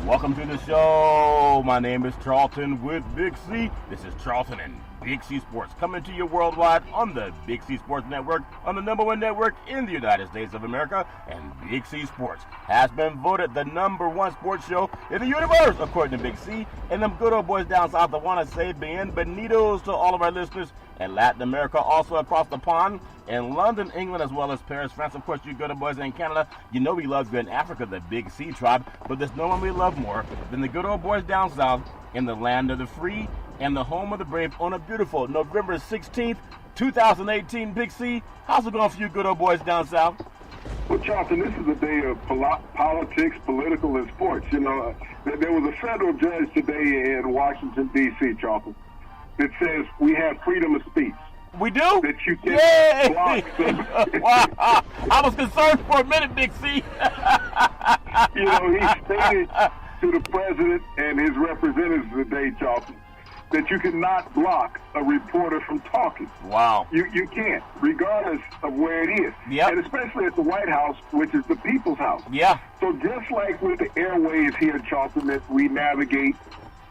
Welcome to the show. My name is Charlton with Big C. This is Charlton and Big C Sports coming to you worldwide on the Big C Sports Network, on the #1 network in the United States of America. And Big C Sports has been voted the #1 sports show in the universe, according to Big C. And them good old boys down south, I want to say bienvenidos to all of our listeners in Latin America, also across the pond, in London, England, as well as Paris, France. Of course, you good old boys in Canada. You know we love you in Africa, the Big C tribe, but there's no one we love more than the good old boys down south in the land of the free and the home of the brave on a beautiful November 16th, 2018. Big C, how's it going for you good old boys down south? Well, Charlton, this is a day of politics, political, and sports. You know, there was a federal judge today in Washington, D.C., Charlton, that says we have freedom of speech. We do? That you can block them. Wow. I was concerned for a minute, Big C. You know, he stated to the president and his representatives today, Charlton, that you cannot block a reporter from talking. Wow. You can't, regardless of where it is. Yep. And especially at the White House, which is the people's house. Yeah. So just like with the airways here, Charlton, that we navigate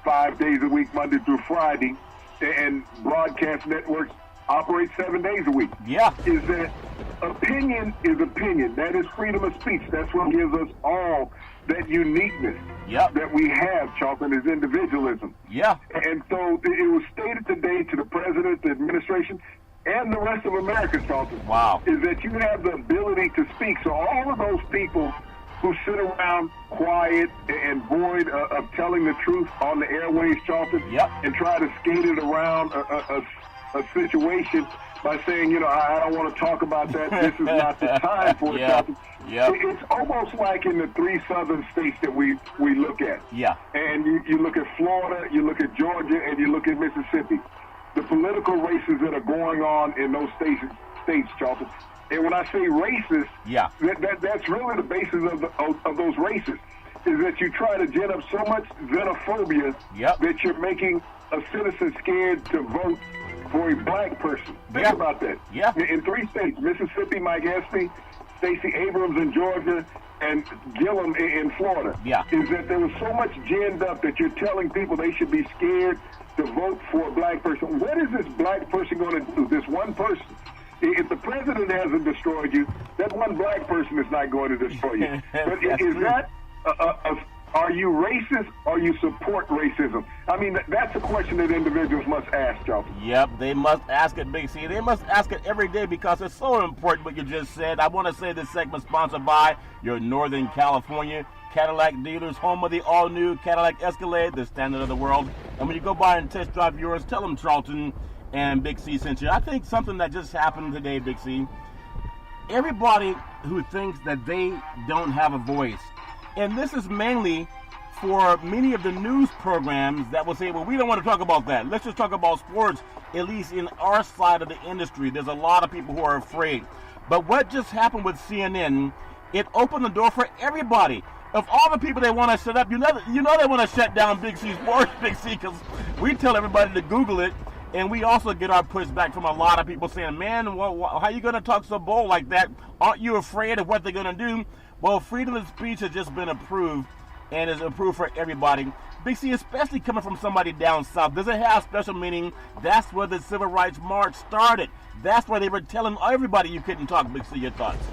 5 days a week, Monday through Friday, and broadcast networks operate 7 days a week. Yeah. Is that opinion is opinion. That is freedom of speech. That's what gives us all that uniqueness that we have, Charlton, is individualism. Yeah. And so it was stated today to the president, the administration, and the rest of America, Charlton, wow, is that you have the ability to speak. So all of those people who sit around quiet and void of telling the truth on the airways, Charlton, and try to skate it around a situation by saying, you know, I don't want to talk about that. This is not the time for it, Charlton. It's almost like in the 3 southern states that we look at. And you look at Florida, you look at Georgia, and you look at Mississippi. The political races that are going on in those states, Charlton. And when I say racist, that's really the basis of those races, is that you try to gin up so much xenophobia that you're making a citizen scared to vote for a black person. Think about that. In 3 states, Mississippi, Mike Espy, Stacey Abrams in Georgia, and Gillum in Florida, is that there was so much ginned up that you're telling people they should be scared to vote for a black person. What is this black person going to do? This one person. If the president hasn't destroyed you, that one black person is not going to destroy you. But is that are you racist or you support racism? I mean, that's a question that individuals must ask, Charlton. Yep, they must ask it, Big C. They must ask it every day because it's so important what you just said. I want to say this segment sponsored by your Northern California Cadillac dealers, home of the all-new Cadillac Escalade, the standard of the world. And when you go by and test drive yours, tell them Charlton and Big C sent you. I think something that just happened today, Big C, everybody who thinks that they don't have a voice, and this is mainly for many of the news programs that will say, well, we don't want to talk about that. Let's just talk about sports, at least in our side of the industry. There's a lot of people who are afraid. But what just happened with CNN, it opened the door for everybody. Of all the people they want to shut up, you know they want to shut down Big C Sports, Big C, because we tell everybody to Google it. And we also get our pushback from a lot of people saying, man, how are you going to talk so bold like that? Aren't you afraid of what they're going to do? Well, freedom of speech has just been approved and is approved for everybody. Big C, especially coming from somebody down south, does it have special meaning? That's where the Civil Rights March started. That's where they were telling everybody you couldn't talk. Big C, your thoughts?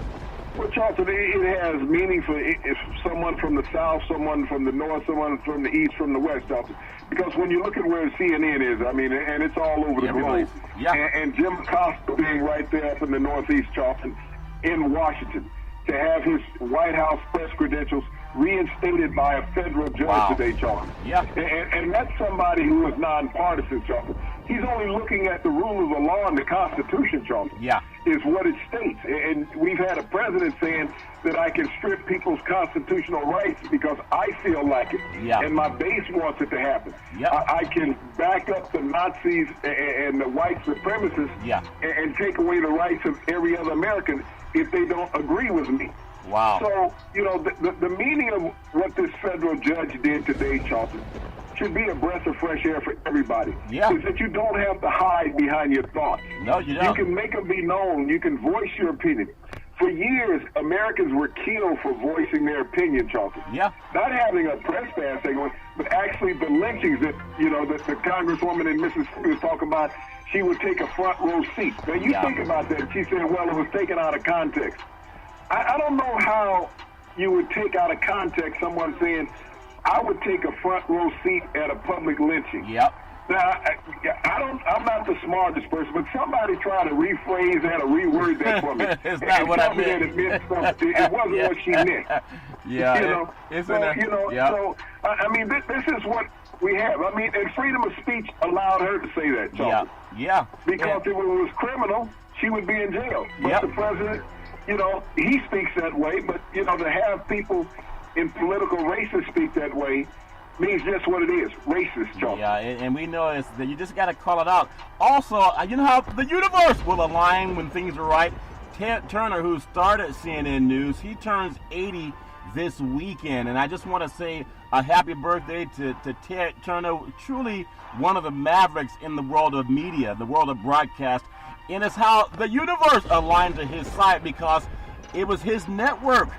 Well, Charlton, it has meaning for if someone from the south, someone from the north, someone from the east, from the west, Charlton. Because when you look at where CNN is, I mean, and it's all over the globe. And Jim Acosta being right there up in the northeast, Charlton, in Washington, to have his White House press credentials reinstated by a federal judge today, Charlton. And that's somebody who is nonpartisan, Charlton. He's only looking at the rule of the law and the Constitution, Charlton, is what it states. And we've had a president saying that I can strip people's constitutional rights because I feel like it, and my base wants it to happen. I can back up the Nazis and the white supremacists and take away the rights of every other American if they don't agree with me. So, you know, the meaning of what this federal judge did today, Charlton, should be a breath of fresh air for everybody. Is that you don't have to hide behind your thoughts. No, you don't. You can make them be known. You can voice your opinion. For years, Americans were killed for voicing their opinion, Charlton. Yeah. Not having a press pass segment, but actually the lynchings that, the congresswoman in Mississippi was talking about. She would take a front row seat. Now, you think about that. She said, well, it was taken out of context. I don't know how you would take out of context someone saying, I would take a front row seat at a public lynching. Yep. Now, I'm not the smartest person, but somebody try to rephrase that or reword that for me. It's not what I meant. It meant something. It wasn't what she meant. Yeah. So, I mean, this is what we have. I mean, and freedom of speech allowed her to say that, Charles. Yeah. Because if it was criminal, she would be in jail. But the president, he speaks that way, but, to have people in political races speak that way means just what it is, racist, Charles. Yeah, and we know that you just got to call it out. Also, you know how the universe will align when things are right. Ted Turner, who started CNN News, he turns 80 this weekend, and I just want to say a happy birthday to Ted Turner, truly one of the mavericks in the world of media, the world of broadcast, and it's how the universe aligned to his side because it was his network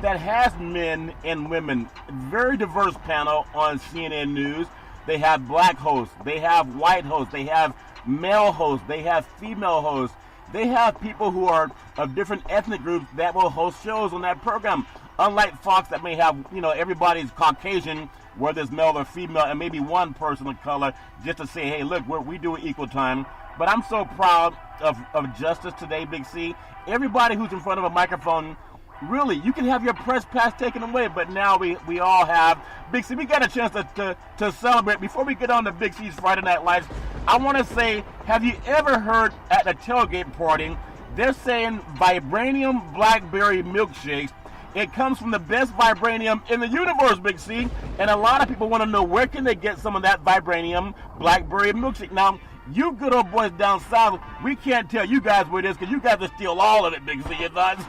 that has men and women, very diverse panel on CNN News. They have black hosts, they have white hosts, they have male hosts, they have female hosts, they have people who are of different ethnic groups that will host shows on that program. Unlike Fox that may have, everybody's Caucasian, whether it's male or female, and maybe one person of color, just to say, hey, look, we do it equal time. But I'm so proud of Justice today, Big C. Everybody who's in front of a microphone, really, you can have your press pass taken away, but now we all have. Big C, we got a chance to celebrate. Before we get on to Big C's Friday Night Lights, I want to say, have you ever heard at a tailgate party, they're saying Vibranium blackberry milkshakes? It comes from the best Vibranium in the universe, Big C, and a lot of people want to know where can they get some of that Vibranium blackberry milkshake. Now, you good old boys down south, we can't tell you guys where it is because you guys will steal all of it, Big C, your thoughts?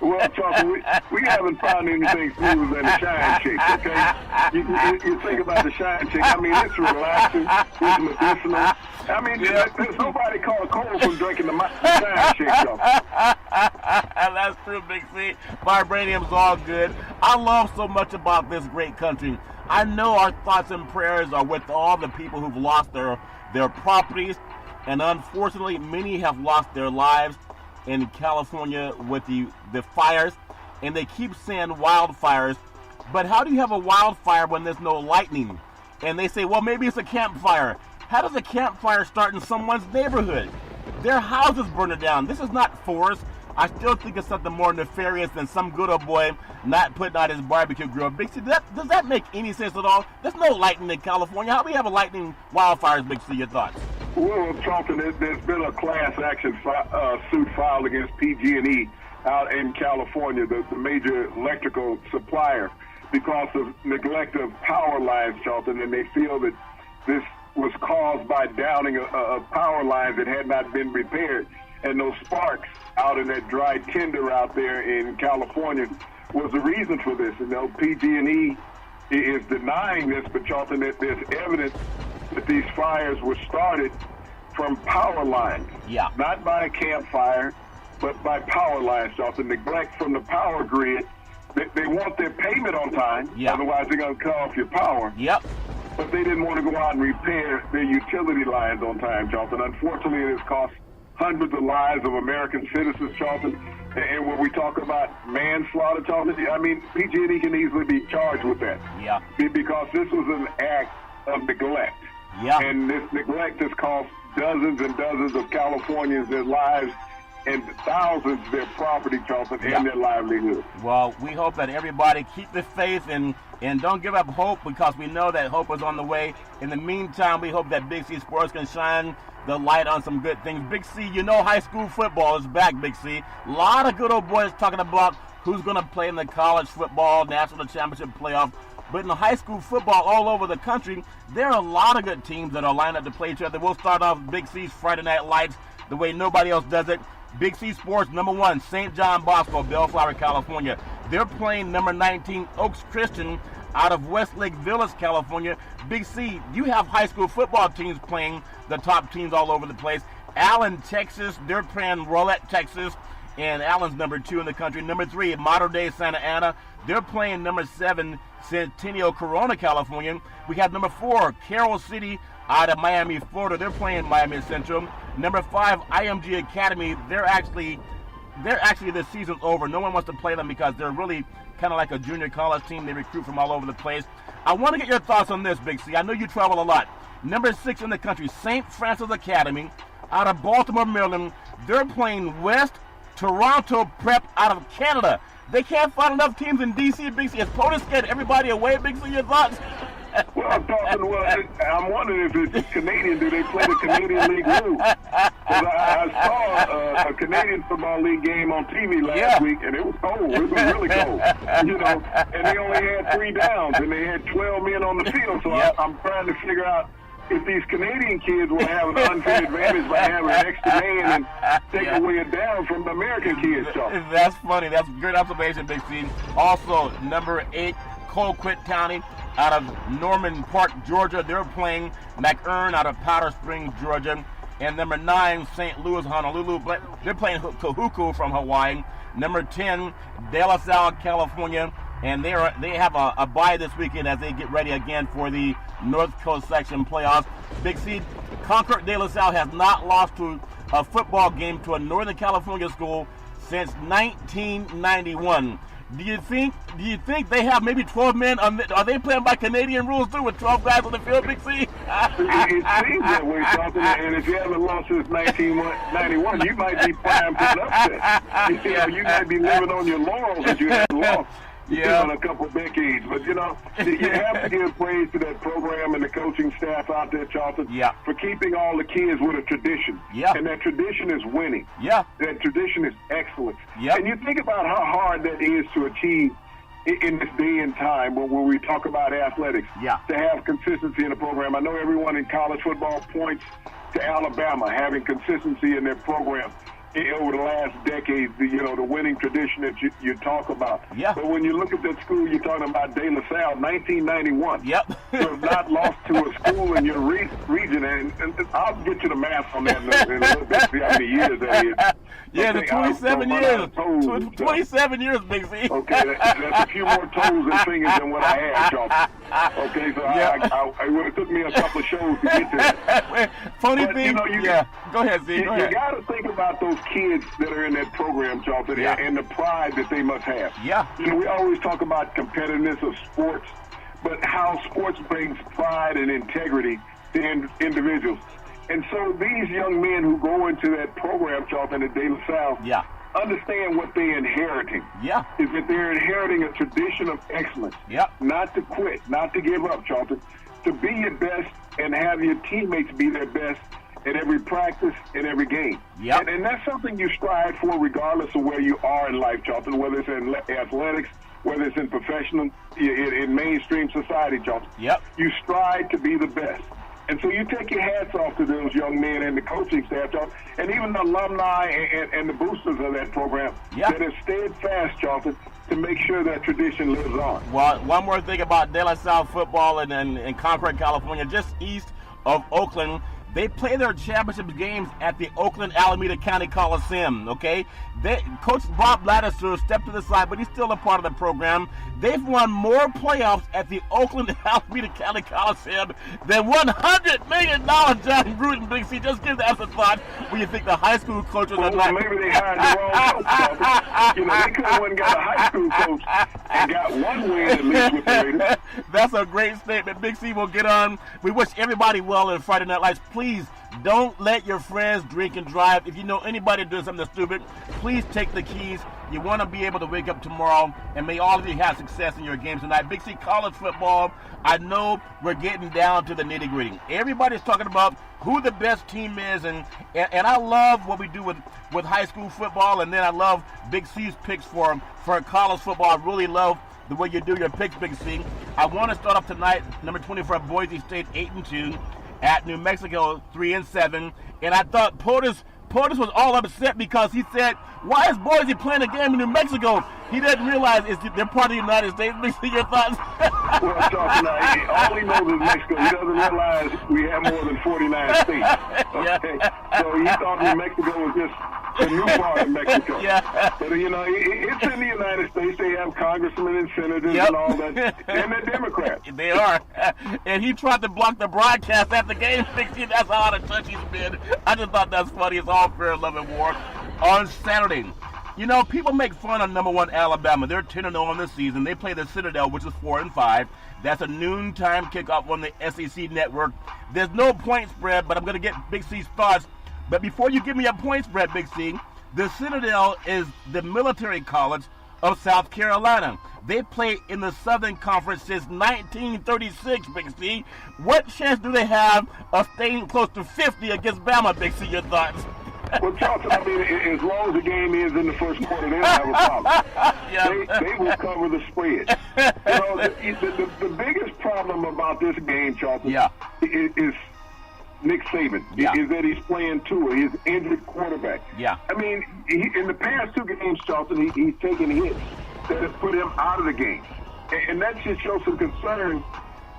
Well, Charles, we haven't found anything smooth than the Shine Shake, okay? You think about the Shine Shake. I mean, it's relaxing, it's medicinal. I mean, there's nobody called cold from drinking the Shine Shake, Charles. That's true, Big C. Vibranium's all good. I love so much about this great country. I know our thoughts and prayers are with all the people who've lost their properties, and unfortunately, many have lost their lives in California with the fires, and they keep saying wildfires, but how do you have a wildfire when there's no lightning? And they say, well, maybe it's a campfire. How does a campfire start in someone's neighborhood? Their houses burning down. This is not forest. I still think it's something more nefarious than some good old boy not putting out his barbecue grill. Big C, does that make any sense at all? There's no lightning in California. How do we have a lightning wildfires, Big C? Your thoughts? Well, Charlton, there's been a class action suit filed against PG&E out in California, the major electrical supplier, because of neglect of power lines, Charlton, and they feel that this was caused by downing of power lines that had not been repaired. And those sparks out in that dry tinder out there in California was the reason for this. PG&E is denying this, but Charlton, there's evidence that these fires were started from power lines. Yeah. Not by a campfire, but by power lines, Charlton. Neglect from the power grid. They want their payment on time, otherwise they're going to cut off your power. Yep. But they didn't want to go out and repair their utility lines on time, Charlton. Unfortunately, it has cost hundreds of lives of American citizens, Charlton. And when we talk about manslaughter, Charlton, I mean, PG&E can easily be charged with that. Yeah. Because this was an act of neglect. Yeah. And this neglect has cost dozens and dozens of Californians their lives and thousands their property, Charlton, and their livelihood. Well, we hope that everybody keep the faith and don't give up hope, because we know that hope is on the way. In the meantime, we hope that Big C Sports can shine the light on some good things. Big C, high school football is back, Big C. A lot of good old boys talking about who's going to play in the college football national championship playoff. But in the high school football all over the country, there are a lot of good teams that are lined up to play each other. We'll start off Big C's Friday Night Lights the way nobody else does it. Big C Sports, number 1, St. John Bosco, Bellflower, California. They're playing number 19, Oaks Christian, out of Westlake Village, California. Big C, you have high school football teams playing the top teams all over the place. Allen, Texas, they're playing Rolette, Texas. and Allen's number 2 in the country. Number 3, Modern Day Santa Ana. They're playing number 7, Centennial Corona, California. We have number 4, Carroll City out of Miami, Florida. They're playing Miami Central. Number 5, IMG Academy. They're actually this season's over. No one wants to play them because they're really kind of like a junior college team. They recruit from all over the place. I want to get your thoughts on this, Big C. I know you travel a lot. Number 6 in the country, St. Francis Academy out of Baltimore, Maryland. They're playing West Toronto Prep out of Canada. They can't find enough teams in D.C. Big C. Is POTUS getting everybody away, Big C? Your thoughts? Well, I'm wondering if it's Canadian. Do they play the Canadian League rules? Because I saw a Canadian Football League game on TV last week, and it was cold. It was really cold. And they only had 3 downs, and they had 12 men on the field. So I'm trying to figure out if these Canadian kids will have an unfair advantage by having an extra man and take away a down from the American kids. That's funny. That's a good observation, Big C. Also, number 8, Colquitt County out of Norman Park, Georgia. They're playing McEwen out of Powder Springs, Georgia. And number 9, St. Louis, Honolulu. They're playing Kahuku from Hawaii. Number 10, De La Salle, California. And they have a bye this weekend as they get ready again for the North Coast Section playoffs. Big C, Concord De La Salle has not lost to a football game to a Northern California school since 1991. Do you think they have maybe 12 men? Are they playing by Canadian rules too with 12 guys on the field, Big C? It seems that way, something. And if you haven't lost since 1991, you might be primed for an upset. You might be living on your laurels if you haven't lost. In a couple of decades. But, you have to give praise to that program and the coaching staff out there, Charlton, for keeping all the kids with a tradition. And that tradition is winning. That tradition is excellence. And you think about how hard that is to achieve in this day and time when we talk about athletics, to have consistency in the program. I know everyone in college football points to Alabama having consistency in their program over the last decade, the winning tradition that you talk about. But when you look at that school you're talking about, De La Salle, 1991. You have not lost to a school in your region, and I'll get you the math on that in a little bit, see how many years that is. The 27 years. 27 years, Big C. Okay, that's a few more toes and fingers than what I had, y'all. Okay, so it would have took me a couple of shows to get there. Funny thing, go ahead, Z. Go ahead. You got to think about those kids that are in that program, Charlton, and the pride that they must have. We always talk about competitiveness of sports, but how sports brings pride and integrity to individuals. And so these young men who go into that program, Charlton, at De La Salle, understand what they're inheriting. Is that they're inheriting a tradition of excellence. Not to quit, not to give up, Charlton. To be your best and have your teammates be their best in every practice, in every game. And that's something you strive for regardless of where you are in life, Charlton, whether it's in athletics, whether it's in professional, in mainstream society, Charlton. You strive to be the best. And so you take your hats off to those young men and the coaching staff, Charlton, and even the alumni and the boosters of that program that have stayed fast, Charlton, to make sure that tradition lives on. Well, one more thing about De La Salle football in Concord, California, just east of Oakland. They play their championship games at the Oakland Alameda County Coliseum, okay? Coach Bob Laddister stepped to the side, but he's still a part of the program. They've won more playoffs at the Oakland Alameda County Coliseum than $100 million, John Gruden, Big C. Just give that a thought when you think the high school coaches are not. Maybe they hired the wrong coach. They could have went and got a high school coach and got one win at least with the Raiders. That's a great statement. Big C will get on. We wish everybody well in Friday Night Lights. Please don't let your friends drink and drive. If you know anybody doing something stupid, please take the keys. You want to be able to wake up tomorrow, and may all of you have success in your games tonight. Big C, college football, I know we're getting down to the nitty-gritty. Everybody's talking about who the best team is, and I love what we do with high school football, and then I love Big C's picks for college football. I really love the way you do your picks, Big C. I want to start off tonight, number 24, Boise State, 8-2. At New Mexico, 3-7, and I thought POTUS was all upset because he said, "Why is Boise playing a game in New Mexico?" He didn't realize they're part of the United States. Mixing your thoughts. Well, all he knows is Mexico. He doesn't realize we have more than 49 states. Okay, so he thought New Mexico was just the new part of Mexico. Yeah. But, it's in the United States. They have congressmen and senators and all that. And they're Democrats. They are. And he tried to block the broadcast at the game. That's how out of touch he's been. I just thought that's funny. It's all fair, love, and war. On Saturday, people make fun of number 1 Alabama. They're 10-0 on this season. They play the Citadel, which is 4-5. That's a noontime kickoff on the SEC network. There's no point spread, but I'm going to get Big C's thoughts. But before you give me a point spread, Big C, the Citadel is the military college of South Carolina. They play in the Southern Conference since 1936, Big C. What chance do they have of staying close to 50 against Bama, Big C? Your thoughts? Well, Charlton, as long as the game is in the first quarter, they don't have a problem. They will cover the spread. The biggest problem about this game, Charlton, is Nick Saban. Is that he's playing Tua, his injured quarterback. Yeah. In the past 2 games, Charlton, he's taken hits that have put him out of the game. And that should show some concern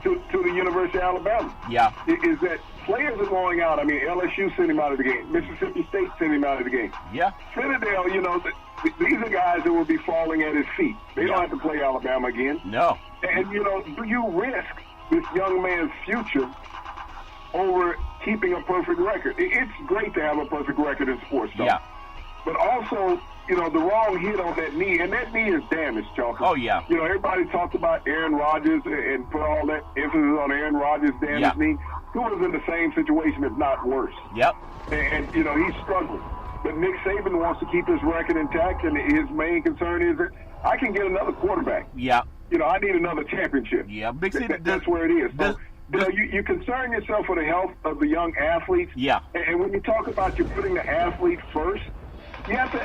to the University of Alabama. Yeah. Is that players are going out. LSU sent him out of the game. Mississippi State sent him out of the game. Yeah. Citadel, these are guys that will be falling at his feet. They don't have to play Alabama again. No. And, do you risk this young man's future over keeping a perfect record? It's great to have a perfect record in sports, though. Yeah. But also, the wrong hit on that knee, and that knee is damaged, Chalker. Oh, yeah. Everybody talked about Aaron Rodgers and put all that emphasis on Aaron Rodgers' damaged knee. Who was in the same situation, if not worse. Yep. And he's struggling. But Nick Saban wants to keep his record intact, and his main concern is that I can get another quarterback. Yeah. I need another championship. Yeah. Big C, that's where it is. So, you concern yourself for the health of the young athletes. Yeah. And when you talk about you putting the athlete first, you have to,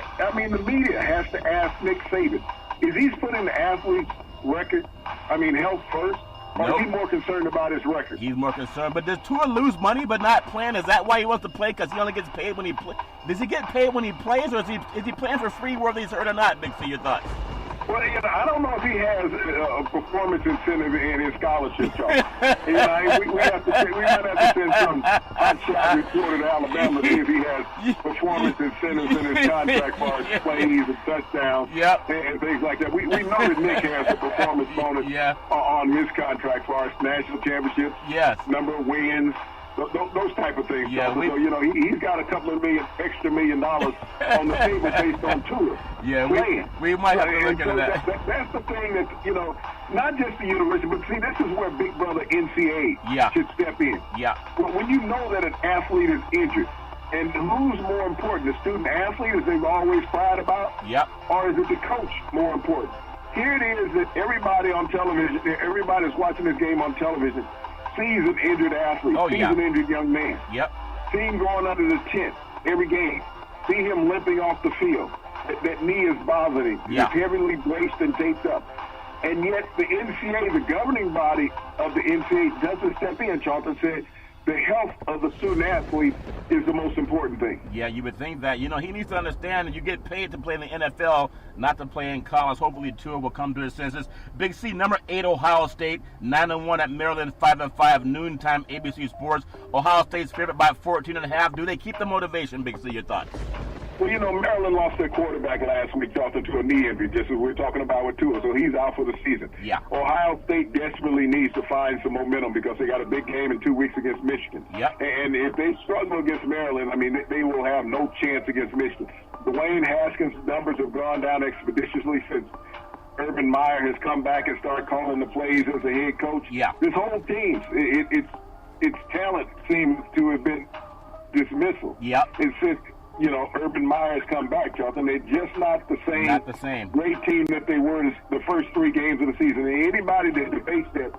the media has to ask Nick Saban, is he putting the athlete's health first? Or is he more concerned about his record? He's more concerned. But does Tua lose money but not playing? Is that why he wants to play? Because he only gets paid when he plays? Does he get paid when he plays, or is he playing for free whether he's hurt or not? Big C, your thoughts? Well, I don't know if he has a performance incentive in his scholarship chart. We might have to send some hotshot reporter to Alabama to see if he has performance incentives in his contract for his plays and touchdowns and things like that. We know that Nick has a performance bonus on his contract for his national championships, number of wins, those type of things. Yeah, so, he's got a couple of extra $1 million on the table based on Tua. Yeah, we might have to look into that. That's the thing that, not just the university, but see, this is where Big Brother NCAA should step in. Yeah. Well, when you know that an athlete is injured, and who's more important, the student athlete, as they've always cried about? Yep. Or is it the coach more important? Here it is that everybody on television, everybody that's watching this game on television, sees an injured athlete, sees an injured young man. Yep. See him going under the tent every game. See him limping off the field. That knee is bothering him. Yeah. He's heavily braced and taped up. And yet the NCAA, the governing body of the NCAA, doesn't step in, Charlton said, the health of the student athlete is the most important thing. Yeah, you would think that. He needs to understand that you get paid to play in the NFL, not to play in college. Hopefully, Tua will come to his senses. Big C, number 8, Ohio State, 9-1 at Maryland, 5-5, noontime ABC Sports. Ohio State's favorite by 14.5. Do they keep the motivation, Big C? Your thoughts? Well, Maryland lost their quarterback last week, Charlton, to a knee injury, just as we're talking about with Tua, so he's out for the season. Yeah. Ohio State desperately needs to find some momentum because they got a big game in 2 weeks against Michigan. Yep. And if they struggle against Maryland, they will have no chance against Michigan. Dwayne Haskins' numbers have gone down expeditiously since Urban Meyer has come back and started calling the plays as a head coach. Yeah. This whole team, its talent seems to have been dismissal. Yep. And since Urban Meyer has come back, Jonathan, they're just not the same great team that they were the first 3 games of the season. And anybody that debates that,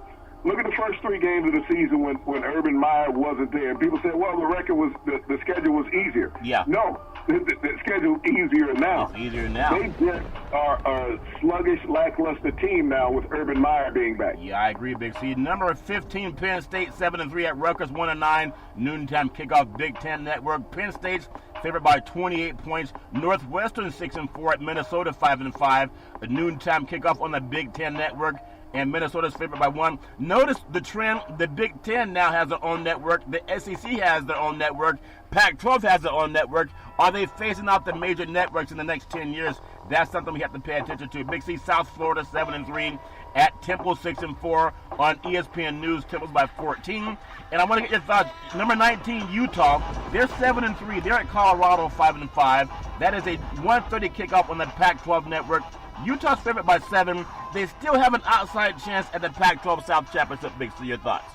look at the first 3 games of the season when Urban Meyer wasn't there. And people said, well, the schedule was easier. Yeah. No, the schedule is easier now. It's easier now. They just are a sluggish, lackluster team now with Urban Meyer being back. Yeah, I agree, Big C. Number 15, Penn State, 7-3 at Rutgers, 1-9, noontime kickoff, Big Ten Network. Penn State's favored by 28 points. Northwestern 6-4 at Minnesota, 5-5. A noontime kickoff on the Big Ten Network. and Minnesota's favored by 1. Notice the trend. The Big Ten now has their own network. The SEC has their own network. Pac-12 has their own network. Are they phasing out the major networks in the next 10 years? That's something we have to pay attention to. Big C, South Florida 7-3 at Temple 6-4 on ESPN News. Temple's by 14. And I want to get your thoughts. Number 19, Utah. They're 7-3. They're at Colorado 5-5. That is a 1:30 kickoff on the Pac-12 network. Utah's favored by 7. They still have an outside chance at the Pac-12 South Championship. Big C, your thoughts?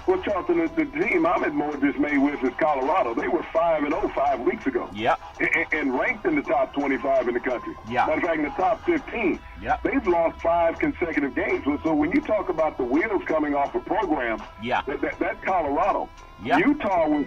Well, Charlton, the team I'm more dismayed with is Colorado. They were 5-0 5 weeks ago. Yeah. And ranked in the top 25 in the country. Yeah. Matter of fact, in the top 15. Yeah. They've lost 5 consecutive games. So when you talk about the wheels coming off a program, yeah, that's Colorado. Yeah. Utah was,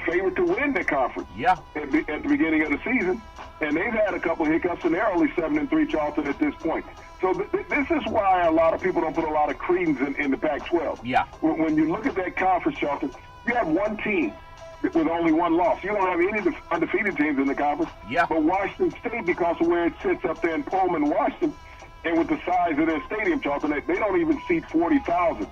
favored to win the conference. Yeah. At the beginning of the season. And they've had a couple of hiccups, and they're only 7-3, Charlton, at this point. So this is why a lot of people don't put a lot of credence in the Pac-12. Yeah. When you look at that conference, Charlton, you have one team with only one loss. You don't have any undefeated teams in the conference. Yeah. But Washington State, because of where it sits up there in Pullman, Washington, and with the size of their stadium, Charlton, they don't even seat 40,000.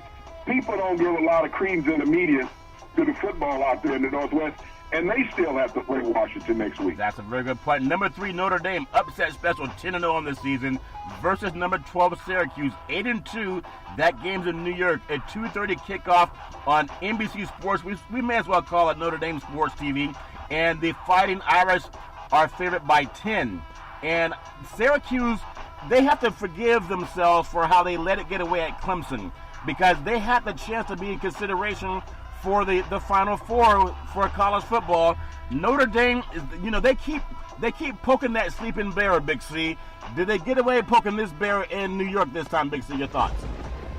People don't give a lot of credence in the media to the football out there in the Northwest. And they still have to play Washington next week. That's a very good point. Number 3, Notre Dame, upset special, 10-0 on the season, versus number 12, Syracuse, 8-2. That game's in New York, a 2:30 kickoff on NBC Sports. We may as well call it Notre Dame Sports TV. And the Fighting Irish are favored by 10. And Syracuse, they have to forgive themselves for how they let it get away at Clemson, because they had the chance to be in consideration for the Final Four for college football. Notre Dame, they keep poking that sleeping bear, Big C. Did they get away poking this bear in New York this time, Big C? Your thoughts?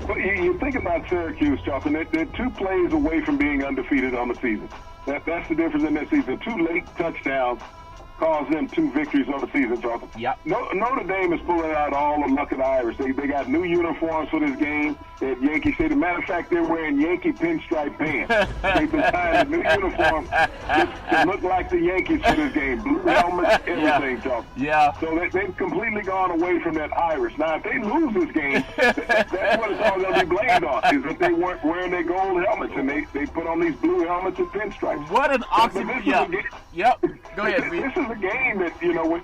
Well, you think about Syracuse, Charlton. They're 2 plays away from being undefeated on the season. That's the difference in their season. 2 late touchdowns caused them 2 victories on the season, Charlton. Yep. Notre Dame is pulling out all the luck of the Irish. They got new uniforms for this game at Yankee Stadium. Matter of fact, they're wearing Yankee pinstripe pants. They've designed a new uniform to look like the Yankees for this game. Blue helmets, everything, Charlton. Yeah. So they've completely gone away from that Irish. Now, if they lose this game, that's what it's all going to be blamed on, is that they weren't wearing their gold helmets, and they put on these blue helmets and pinstripes. What an oxymoron. Yep. Go ahead, This is a game that,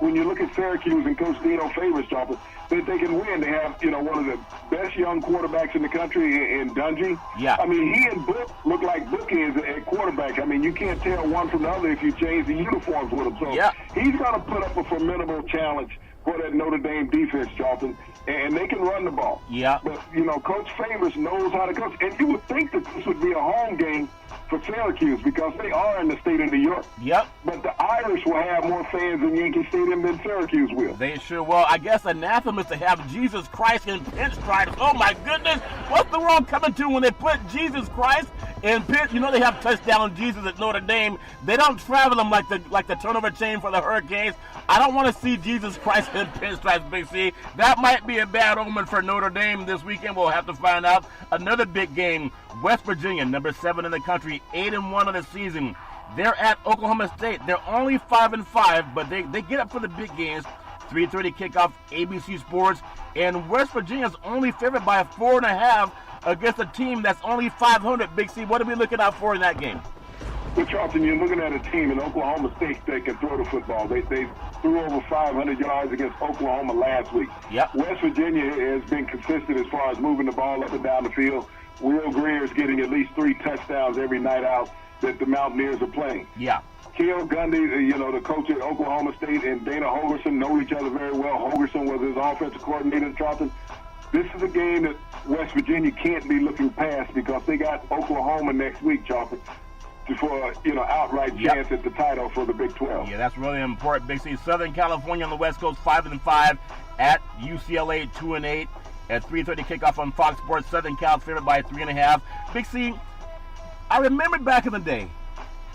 when you look at Syracuse and Coach Dino favors, Charlton, that they can win. They have, one of the best young quarterbacks in the country in Dungy. Yeah. I mean, he and Book look like bookends at quarterback. I mean, you can't tell one from the other if you change the uniforms with them. So he's going to put up a formidable challenge for that Notre Dame defense, Charlton, and they can run the ball. Yeah. But, Coach Favors knows how to coach. And you would think that this would be a home game for Syracuse because they are in the state of New York. Yep. But the Irish will have more fans in Yankee Stadium than Syracuse will. They sure will. I guess anathema is to have Jesus Christ in pinstripes. Oh, my goodness. What's the world coming to when they put Jesus Christ in pin? They have touchdown Jesus at Notre Dame. They don't travel them like the turnover chain for the Hurricanes. I don't want to see Jesus Christ in pinstripes, Big C. That might be a bad omen for Notre Dame this weekend. We'll have to find out. Another big game, West Virginia, number 7 in the country, 8-1 of the season. They're at Oklahoma State. They're only 5-5, but they get up for the big games. 3:30 kickoff, ABC Sports. And West Virginia's only favored by 4.5 against a team that's only 500. Big C, what are we looking out for in that game? Well, Charlton, you're looking at a team in Oklahoma State that can throw the football. They threw over 500 yards against Oklahoma last week. Yep. West Virginia has been consistent as far as moving the ball up and down the field. Will Greer is getting at least 3 touchdowns every night out that the Mountaineers are playing. Yeah. Cale Gundy, the coach at Oklahoma State, and Dana Holgerson know each other very well. Holgerson was his offensive coordinator at Charlton. This is a game that West Virginia can't be looking past because they got Oklahoma next week, Charlton, for outright chance at the title for the Big 12. Yeah, that's really important. Big C, Southern California on the West Coast, 5-5 at UCLA, 2-8 at 3:30 kickoff on Fox Sports. Southern Cal favored by 3.5. Big C, I remember back in the day,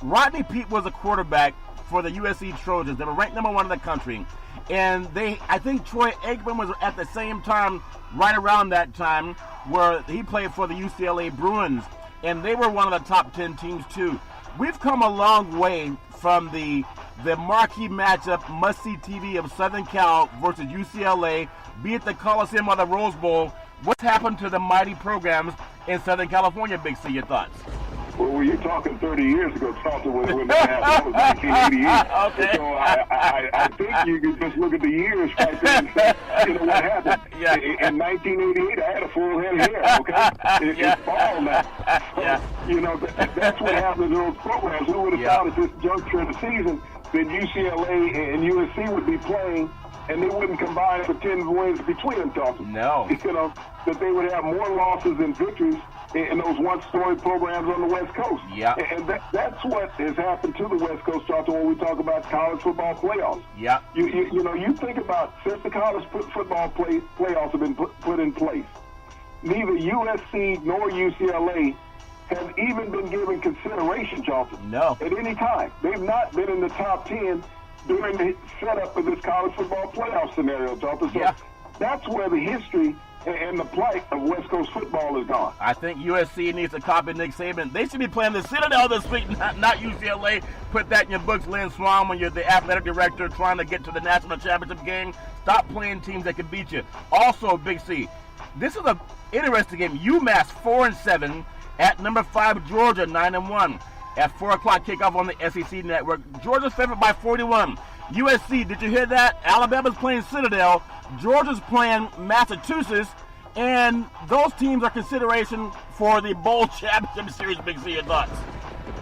Rodney Peete was a quarterback for the USC Trojans. They were ranked number 1 in the country, and I think Troy Aikman was at the same time, right around that time, where he played for the UCLA Bruins. And they were one of the top 10 teams, too. We've come a long way from the marquee matchup, must-see TV of Southern Cal versus UCLA, be it the Coliseum or the Rose Bowl, What's happened to the mighty programs in Southern California, Big C? Your thoughts? Well, you're talking 30 years ago, Charlton, when that happened. That was 1988. Okay. So I think you could just look at the years right there and say, what happened. Yeah. In 1988, I had a full head of hair, okay? It's fall now. So, that's what happened to those programs. Who would have thought at this juncture of the season that UCLA and USC would be playing and they wouldn't combine for 10 wins between them, Charlton? No. That they would have more losses than victories in those one-story programs on the West Coast. Yeah. And that's what has happened to the West Coast, Charlton, when we talk about college football playoffs. Yeah. You think about since the college football playoffs have been put in place, neither USC nor UCLA have even been given consideration, Charlton. No. At any time. They've not been in the top 10 during the setup of this college football playoff scenario, Charlton. So that's where the history and the plight of West Coast football is gone. I think USC needs to copy Nick Saban. They should be playing the Citadel this week, not UCLA. Put that in your books, Lynn Swan, when you're the athletic director trying to get to the national championship game. Stop playing teams that can beat you. Also, Big C, this is an interesting game. UMass 4-7 at number 5 Georgia 9-1 at 4 o'clock kickoff on the SEC network. Georgia's favored by 41. USC, did you hear that? Alabama's playing Citadel. Georgia's playing Massachusetts. And those teams are consideration for the Bowl Championship Series. Big C, your thoughts?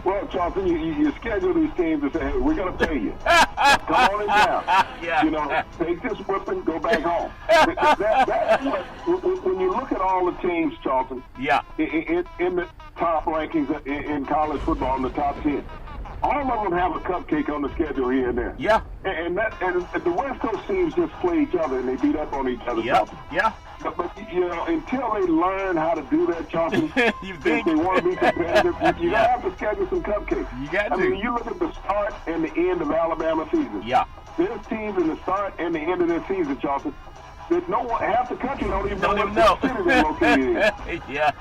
Well, Charlton, you schedule these teams and say, hey, we're going to pay you. Come on in down. Take this whipping, go back home. That's what, when you look at all the teams, Charlton, in the top rankings in college football, in the top 10, all of them have a cupcake on the schedule here and there. Yeah. And the West Coast teams just play each other and they beat up on each other. Yeah. But until they learn how to do that, Charlton, if they want to be competitive, you Yeah. have to schedule some cupcakes. You got to. I mean, you look at the start and the end of Alabama season. Yeah. There's teams in the start and the end of their season, Charlton, that no one, half the country don't even know know. what city they're located in. Yeah.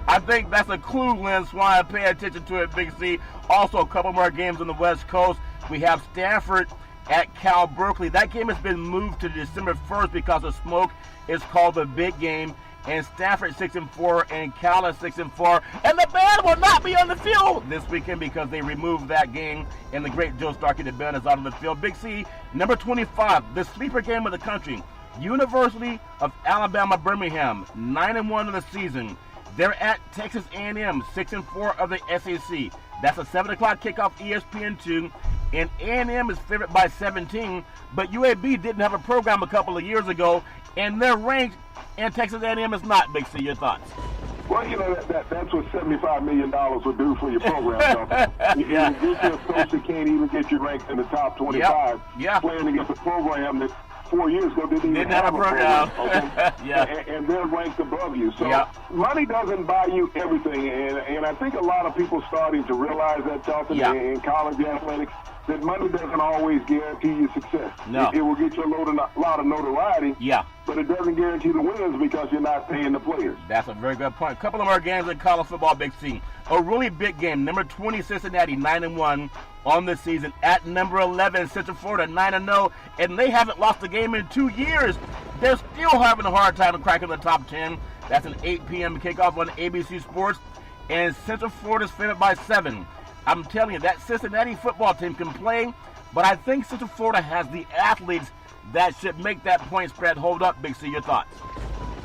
I think that's a clue, Lynn Swan. Pay attention to it, Big C. Also, a couple more games on the West Coast. We have Stanford at Cal Berkeley. That game has been moved to December 1st because of smoke. It's called the big game. And Stanford 6-4 and Cal is 6-4. And the band will not be on the field this weekend because they removed that game. And the great Joe Starkey, the band, is out on the field. Big C, number 25, the sleeper game of the country. University of Alabama Birmingham, 9-1 of the season. They're at Texas A&M, 6-4 of the SEC. That's a 7 o'clock kickoff, ESPN2. And A&M is favored by 17. But UAB didn't have a program a couple of years ago, and they're ranked, and Texas A&M is not. Big C, your thoughts? Well, that's what $75 million would do for your program. You get you a coach that can't even get you ranked in the top 25, playing against a program that 4 years ago didn't even have a program. Okay? And they're ranked above you. So money doesn't buy you everything. And I think a lot of people starting to realize that, Charlton, in college athletics, that money doesn't always guarantee you success. No. It will get you a lot of notoriety, but it doesn't guarantee the wins because you're not paying the players. That's a very good point. A couple of more games in college football, Big C. A really big game. Number 20, Cincinnati, 9-1 on this season. At number 11, Central Florida, 9-0, and they haven't lost a game in 2 years. They're still having a hard time cracking the top 10. That's an 8 p.m. kickoff on ABC Sports, and Central Florida's favored by 7. I'm telling you, that Cincinnati football team can play, but I think Central Florida has the athletes that should make that point spread hold up. Big C, your thoughts?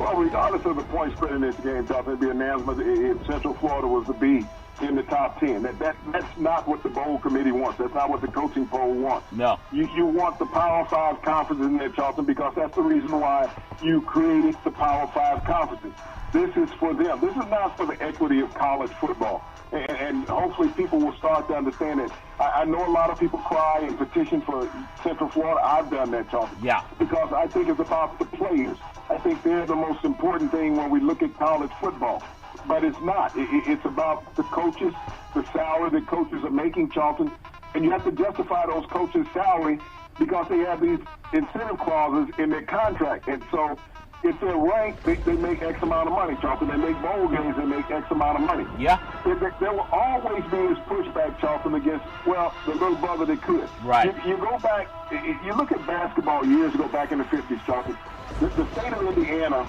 Well, regardless of the point spread in this game, it'd be an announcement if Central Florida was to be in the top 10. That's not what the bowl committee wants. That's not what the coaching poll wants. No. You want the Power 5 conferences in there, Charlton, because that's the reason why you created the Power 5 conferences. This is for them. This is not for the equity of college football. And hopefully people will start to understand it. I know a lot of people cry and petition for Central Florida. I've done that, Charlton. Yeah. Because I think it's about the players. I think they're the most important thing when we look at college football. But it's not. It's about the coaches, the salary that coaches are making, Charlton. And you have to justify those coaches' salary because they have these incentive clauses in their contract. And so if they're ranked, they make X amount of money, Charlton. They make bowl games, they make X amount of money. Yeah. There will always be this pushback, Charlton, against, the little brother that could. Right. You go back, you look at basketball years ago, back in the 50s, Charlton. The state of Indiana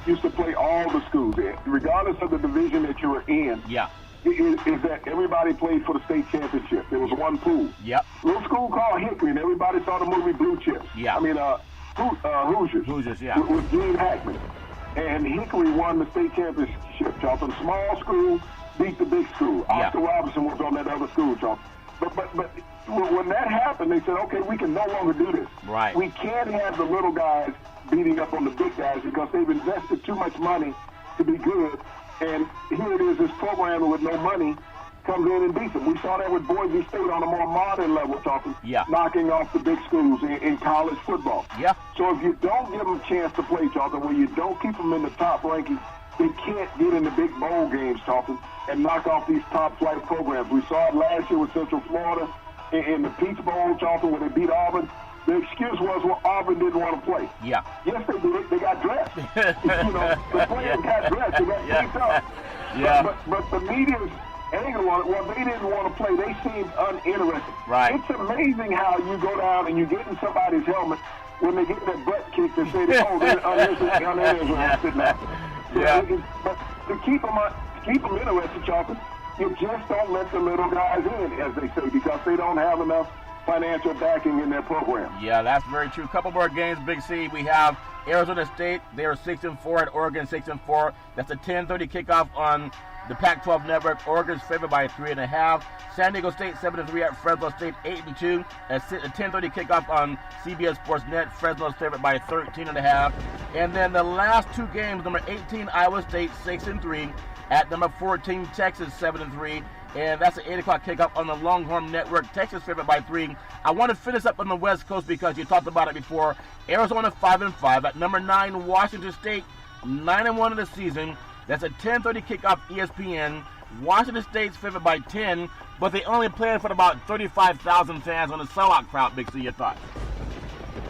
used to play all the schools, regardless of the division that you were in. Yeah. Is that everybody played for the state championship. There was one pool. Yep. Little school called Hickory, and everybody saw the movie Blue Chips. Yeah. I mean, Hoosiers. Hoosiers, yeah. With Gene Hackman. And Hickory won the state championship, Charlton. Small school beat the big school. Yeah. Oscar Robinson was on that other school, Charlton. But when that happened, they said, okay, we can no longer do this. Right. We can't have the little guys beating up on the big guys because they've invested too much money to be good. And here it is, this program with no money comes in and beats them. We saw that with Boise State on a more modern level, Charlton, knocking off the big schools in college football. Yeah. So if you don't give them a chance to play, Charlton, where you don't keep them in the top rankings, they can't get in the big bowl games, Charlton, and knock off these top-flight programs. We saw it last year with Central Florida in the Peach Bowl, Charlton, where they beat Auburn. The excuse was, well, Auburn didn't want to play. Yeah. Yes, they did. They got dressed. The players got dressed. They got picked up. Yeah. But the media's angle on it, well, they didn't want to play. They seemed uninterested. Right. It's amazing how you go down and you get in somebody's helmet when they get that butt kicked and say, oh, they're uninterested now. Yeah. But to keep them interested, Charlton, you just don't let the little guys in, as they say, because they don't have enough financial backing in their program. Yeah, that's very true. Couple more games, Big C. We have Arizona State. They are 6-4 at Oregon, 6-4. That's a 10:30 kickoff on the Pac-12 network. Oregon's favored by 3.5. San Diego State 7-3 at Fresno State, 8-2. A 10:30 kickoff on CBS Sports Net. Fresno's favored by 13.5. And then the last two games, number 18 Iowa State 6-3 at number 14 Texas 7-3. And that's an 8 o'clock kickoff on the Longhorn Network. Texas favored by 3. I want to finish up on the West Coast because you talked about it before. Arizona 5-5 at number 9 Washington State 9-1 in the season. That's a 10:30 kickoff ESPN. Washington State's favored by 10, but they only played for about 35,000 fans on the sellout crowd. Big C, your thoughts?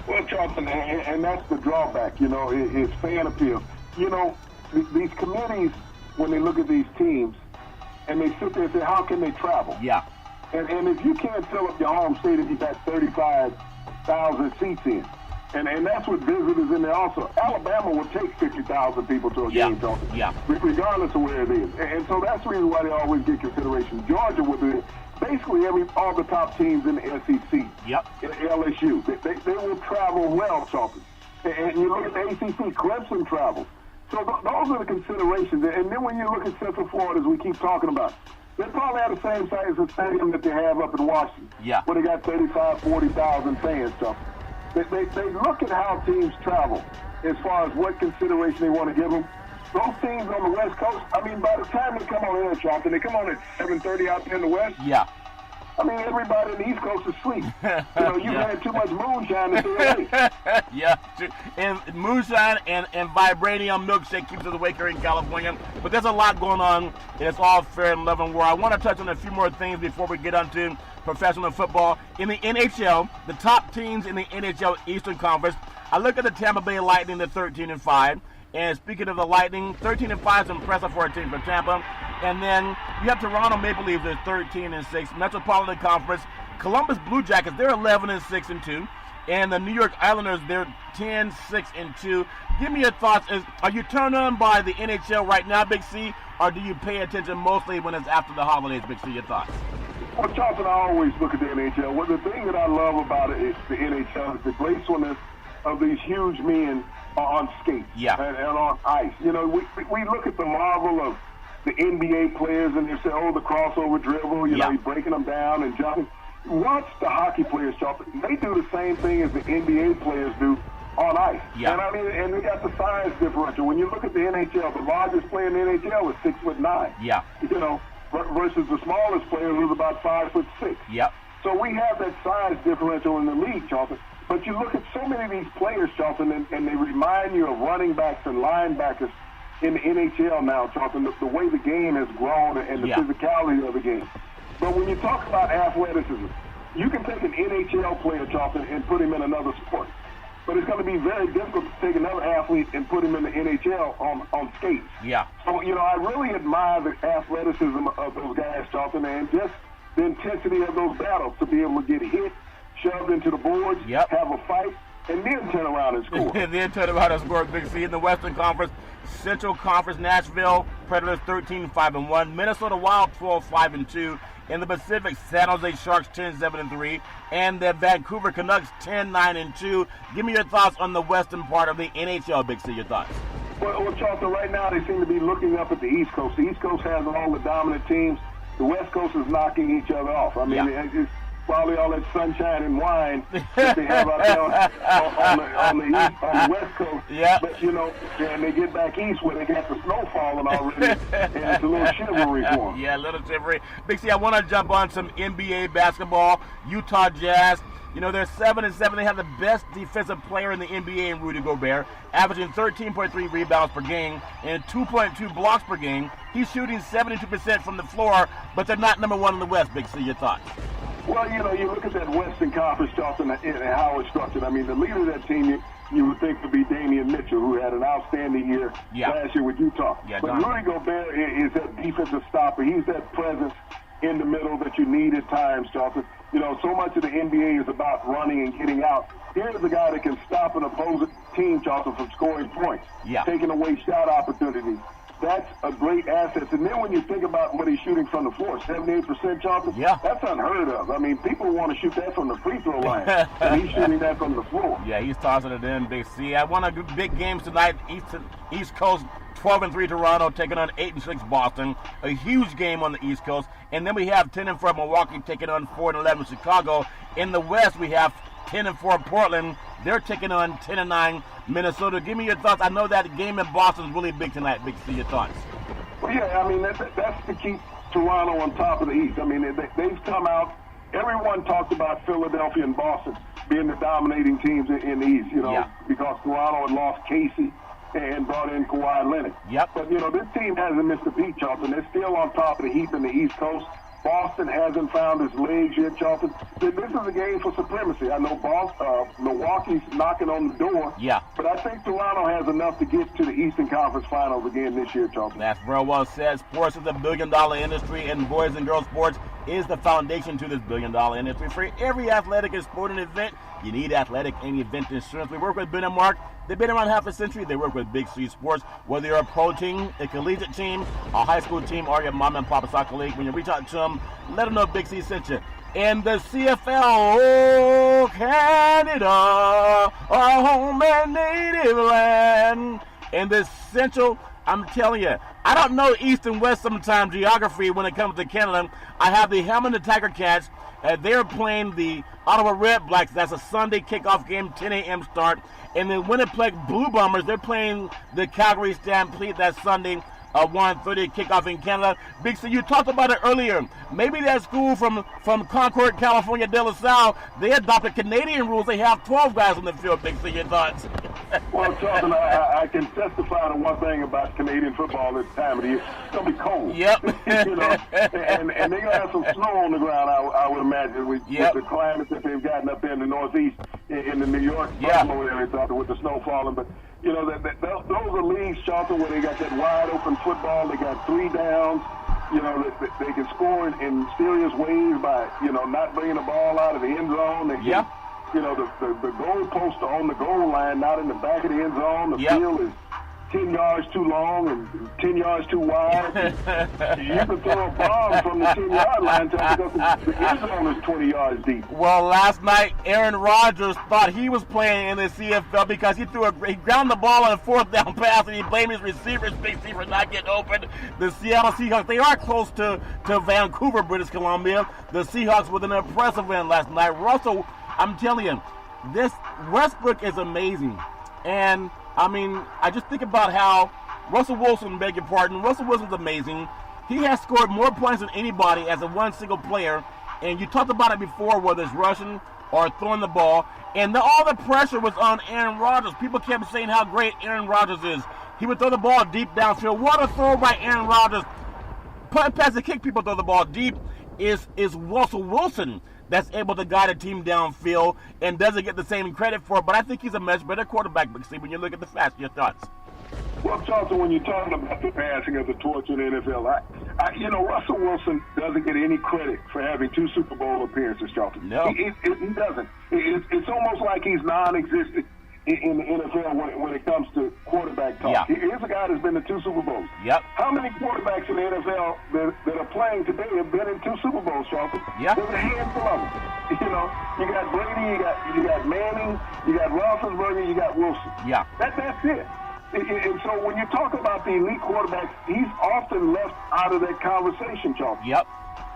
Well, Charlton, and that's the drawback, is fan appeal. These committees, when they look at these teams, and they sit there and say, how can they travel? Yeah. And if you can't fill up your home stadium, you've got 35,000 seats in. And that's with visitors in there also. Alabama will take 50,000 people to a game, Charlton, regardless of where it is. And so that's the reason why they always get consideration. Georgia will do it. Basically, all the top teams in the SEC, LSU, they will travel well, Charlton. And you look at the ACC, Clemson travels. So those are the considerations. And then when you look at Central Florida, as we keep talking about, they probably have the same size as the stadium that they have up in Washington, where they got 35,000, 40,000 fans, Charlton. They look at how teams travel as far as what consideration they want to give them. Those teams on the West Coast, I mean, by the time they come on air, Charlton, they come on at 7:30 out there in the West. Yeah. I mean, everybody in the East Coast is asleep. You've had too much moonshine to stay awake. Yeah, and moonshine and Vibranium milkshake keeps us awake here in California. But there's a lot going on, and it's all fair and love and war. I want to touch on a few more things before we get onto professional football. In the NHL, the top teams in the NHL Eastern Conference, I look at the Tampa Bay Lightning, the 13-5. And speaking of the Lightning, 13-5 is impressive for a team from Tampa. And then you have Toronto Maple Leafs, they're 13-6. Metropolitan Conference, Columbus Blue Jackets, they're 11-6-2. And the New York Islanders, they're 10-6-2. Give me your thoughts. Are you turned on by the NHL right now, Big C, or do you pay attention mostly when it's after the holidays, Big C? Your thoughts? Well, Charlton, I always look at the NHL. Well, the thing that I love about it is the NHL is the gracefulness of these huge men on skates and on ice. We look at the marvel of the NBA players and they say, oh, the crossover dribble, you know, he's breaking them down and jumping. Watch the hockey players, Charlton. They do the same thing as the NBA players do on ice. And I mean, and they got the size differential. When you look at the NHL, the largest player in the NHL is 6'9". Versus the smallest player who's about 5'6". So we have that size differential in the league, Charlton. But you look at so many of these players, Charlton, and they remind you of running backs and linebackers in the NHL now, Charlton, the way the game has grown and the physicality of the game. But when you talk about athleticism, you can take an NHL player, Charlton, and put him in another sport. But it's going to be very difficult to take another athlete and put him in the NHL on skates. So, I really admire the athleticism of those guys, Charlton, and just the intensity of those battles to be able to get hit, shoved into the boards, have a fight, and then turn around and score. And then turn around and score, Big C. In the Western Conference, Central Conference, Nashville Predators 13-5-1, Minnesota Wild 12-5-2. In the Pacific, San Jose Sharks 10-7-3, and the Vancouver Canucks 10-9-2. Give me your thoughts on the western part of the NHL, Big C. Your thoughts. Well, Charlton, right now they seem to be looking up at the East Coast. The East Coast has all the dominant teams. The West Coast is knocking each other off. I mean, it's probably all that sunshine and wine that they have out there on the West Coast. Yeah. But, and they get back east where they got the snow falling already, and it's a little shivery for them. Yeah, a little shivery. Big C, I want to jump on some NBA basketball. Utah Jazz. They're 7-7. They have the best defensive player in the NBA in Rudy Gobert, averaging 13.3 rebounds per game and 2.2 blocks per game. He's shooting 72% from the floor, but they're not number one in the West. Big C, your thoughts? Well, you look at that Western Conference, Charlton, and how it's structured. I mean, the leader of that team, you would think would be Damian Mitchell, who had an outstanding year last year with Utah. Yeah, but Rudy Gobert is that defensive stopper. He's that presence in the middle that you need at times, Charlton. So much of the NBA is about running and getting out. Here's a guy that can stop an opposing team, Charlton, from scoring points, taking away shot opportunities. That's a great asset. And then when you think about what he's shooting from the floor, 78%, Charlton, that's unheard of. I mean, people want to shoot that from the free throw line, and he's shooting that from the floor. Yeah, he's tossing it in, Big C. I want a big games tonight. East Coast, 12-3 Toronto taking on 8-6 Boston. A huge game on the East Coast. And then we have 10-4 Milwaukee taking on 4-11 Chicago. In the West, we have 10-4 Portland. They're taking on 10-9 Minnesota. Give me your thoughts. I know that game in Boston is really big tonight. Big C, your thoughts. Well, yeah, I mean, that's to keep Toronto on top of the East. I mean, they've come out. Everyone talked about Philadelphia and Boston being the dominating teams in the East, because Toronto had lost Casey and brought in Kawhi Leonard. But, this team hasn't missed a beat, Charlton. They're still on top of the heap in the East Coast. Boston hasn't found his legs yet, Charlton. This is a game for supremacy. I know Milwaukee's knocking on the door. But I think Toronto has enough to get to the Eastern Conference Finals again this year, Charlton. That's very well said. Sports is a billion-dollar industry, and boys and girls sports is the foundation to this billion-dollar industry. For every athletic and sporting event, you need athletic and event insurance. We work with Ben and Mark. They've been around half a century. They work with Big C Sports. Whether you're a pro team, a collegiate team, a high school team, or your mom and papa soccer league, when you reach out to them, let them know Big C sent you. And the CFL, oh, Canada, our home and native land. And the Central, I'm telling you, I don't know East and West sometimes geography when it comes to Canada. I have the Hamilton Tiger Cats. They're playing the Ottawa Red Blacks. That's a Sunday kickoff game, 10 a.m. start. And the Winnipeg Blue Bombers, they're playing the Calgary Stampede that Sunday, 1:30 kickoff in Canada. Big C, you talked about it earlier. Maybe that school from Concord, California, De La Salle, they adopted Canadian rules. They have 12 guys on the field. Big C, your thoughts? Well, Charlton, I can testify to one thing about Canadian football this time of the year. It's going to be cold. And they're going to have some snow on the ground, I would imagine, with the climate that they've gotten up there in the Northeast, in the New York, Buffalo area, with the snow falling. But, those are leagues, Charlton, where they got that wide-open football. They got 3 downs. They can score in serious ways by, not bringing the ball out of the end zone. They can, the goal posts are on the goal line, not in the back of the end zone. The field is 10 yards too long and 10 yards too wide. You can throw a bomb from the 10-yard line because the end zone is 20 yards deep. Well, last night, Aaron Rodgers thought he was playing in the CFL because he ground the ball on a 4th down pass, and he blamed his receivers, Big C, for not getting open. The Seattle Seahawks, they are close to Vancouver, British Columbia. The Seahawks with an impressive win last night. Russell, I'm telling you, this Westbrook is amazing. And I mean, I just think about how Russell Wilson's amazing. He has scored more points than anybody as a one single player. And you talked about it before, whether it's rushing or throwing the ball. And all the pressure was on Aaron Rodgers. People kept saying how great Aaron Rodgers is. He would throw the ball deep downfield. What a throw by Aaron Rodgers. Punt, pass, and kick, people throw the ball deep. Is Russell Wilson that's able to guide a team downfield and doesn't get the same credit for it. But I think he's a much better quarterback, see, when you look at the facts. Your thoughts? Well, Charlton, when you're talking about the passing of the torch in the NFL, Russell Wilson doesn't get any credit for having 2 Super Bowl appearances, Charlton. No. He doesn't. It's almost like he's non-existent in the NFL when it comes to quarterback talk. Yeah. Here's a guy that's been to 2 Super Bowls. Yep. How many quarterbacks in the NFL that are playing today have been in 2 Super Bowls, Charlton? Yeah. There's a handful of them. You know, you got Brady, you got Manning, you got Roethlisberger, you got Wilson. Yeah. That's it. And so when you talk about the elite quarterbacks, he's often left out of that conversation, Charlton. Yep.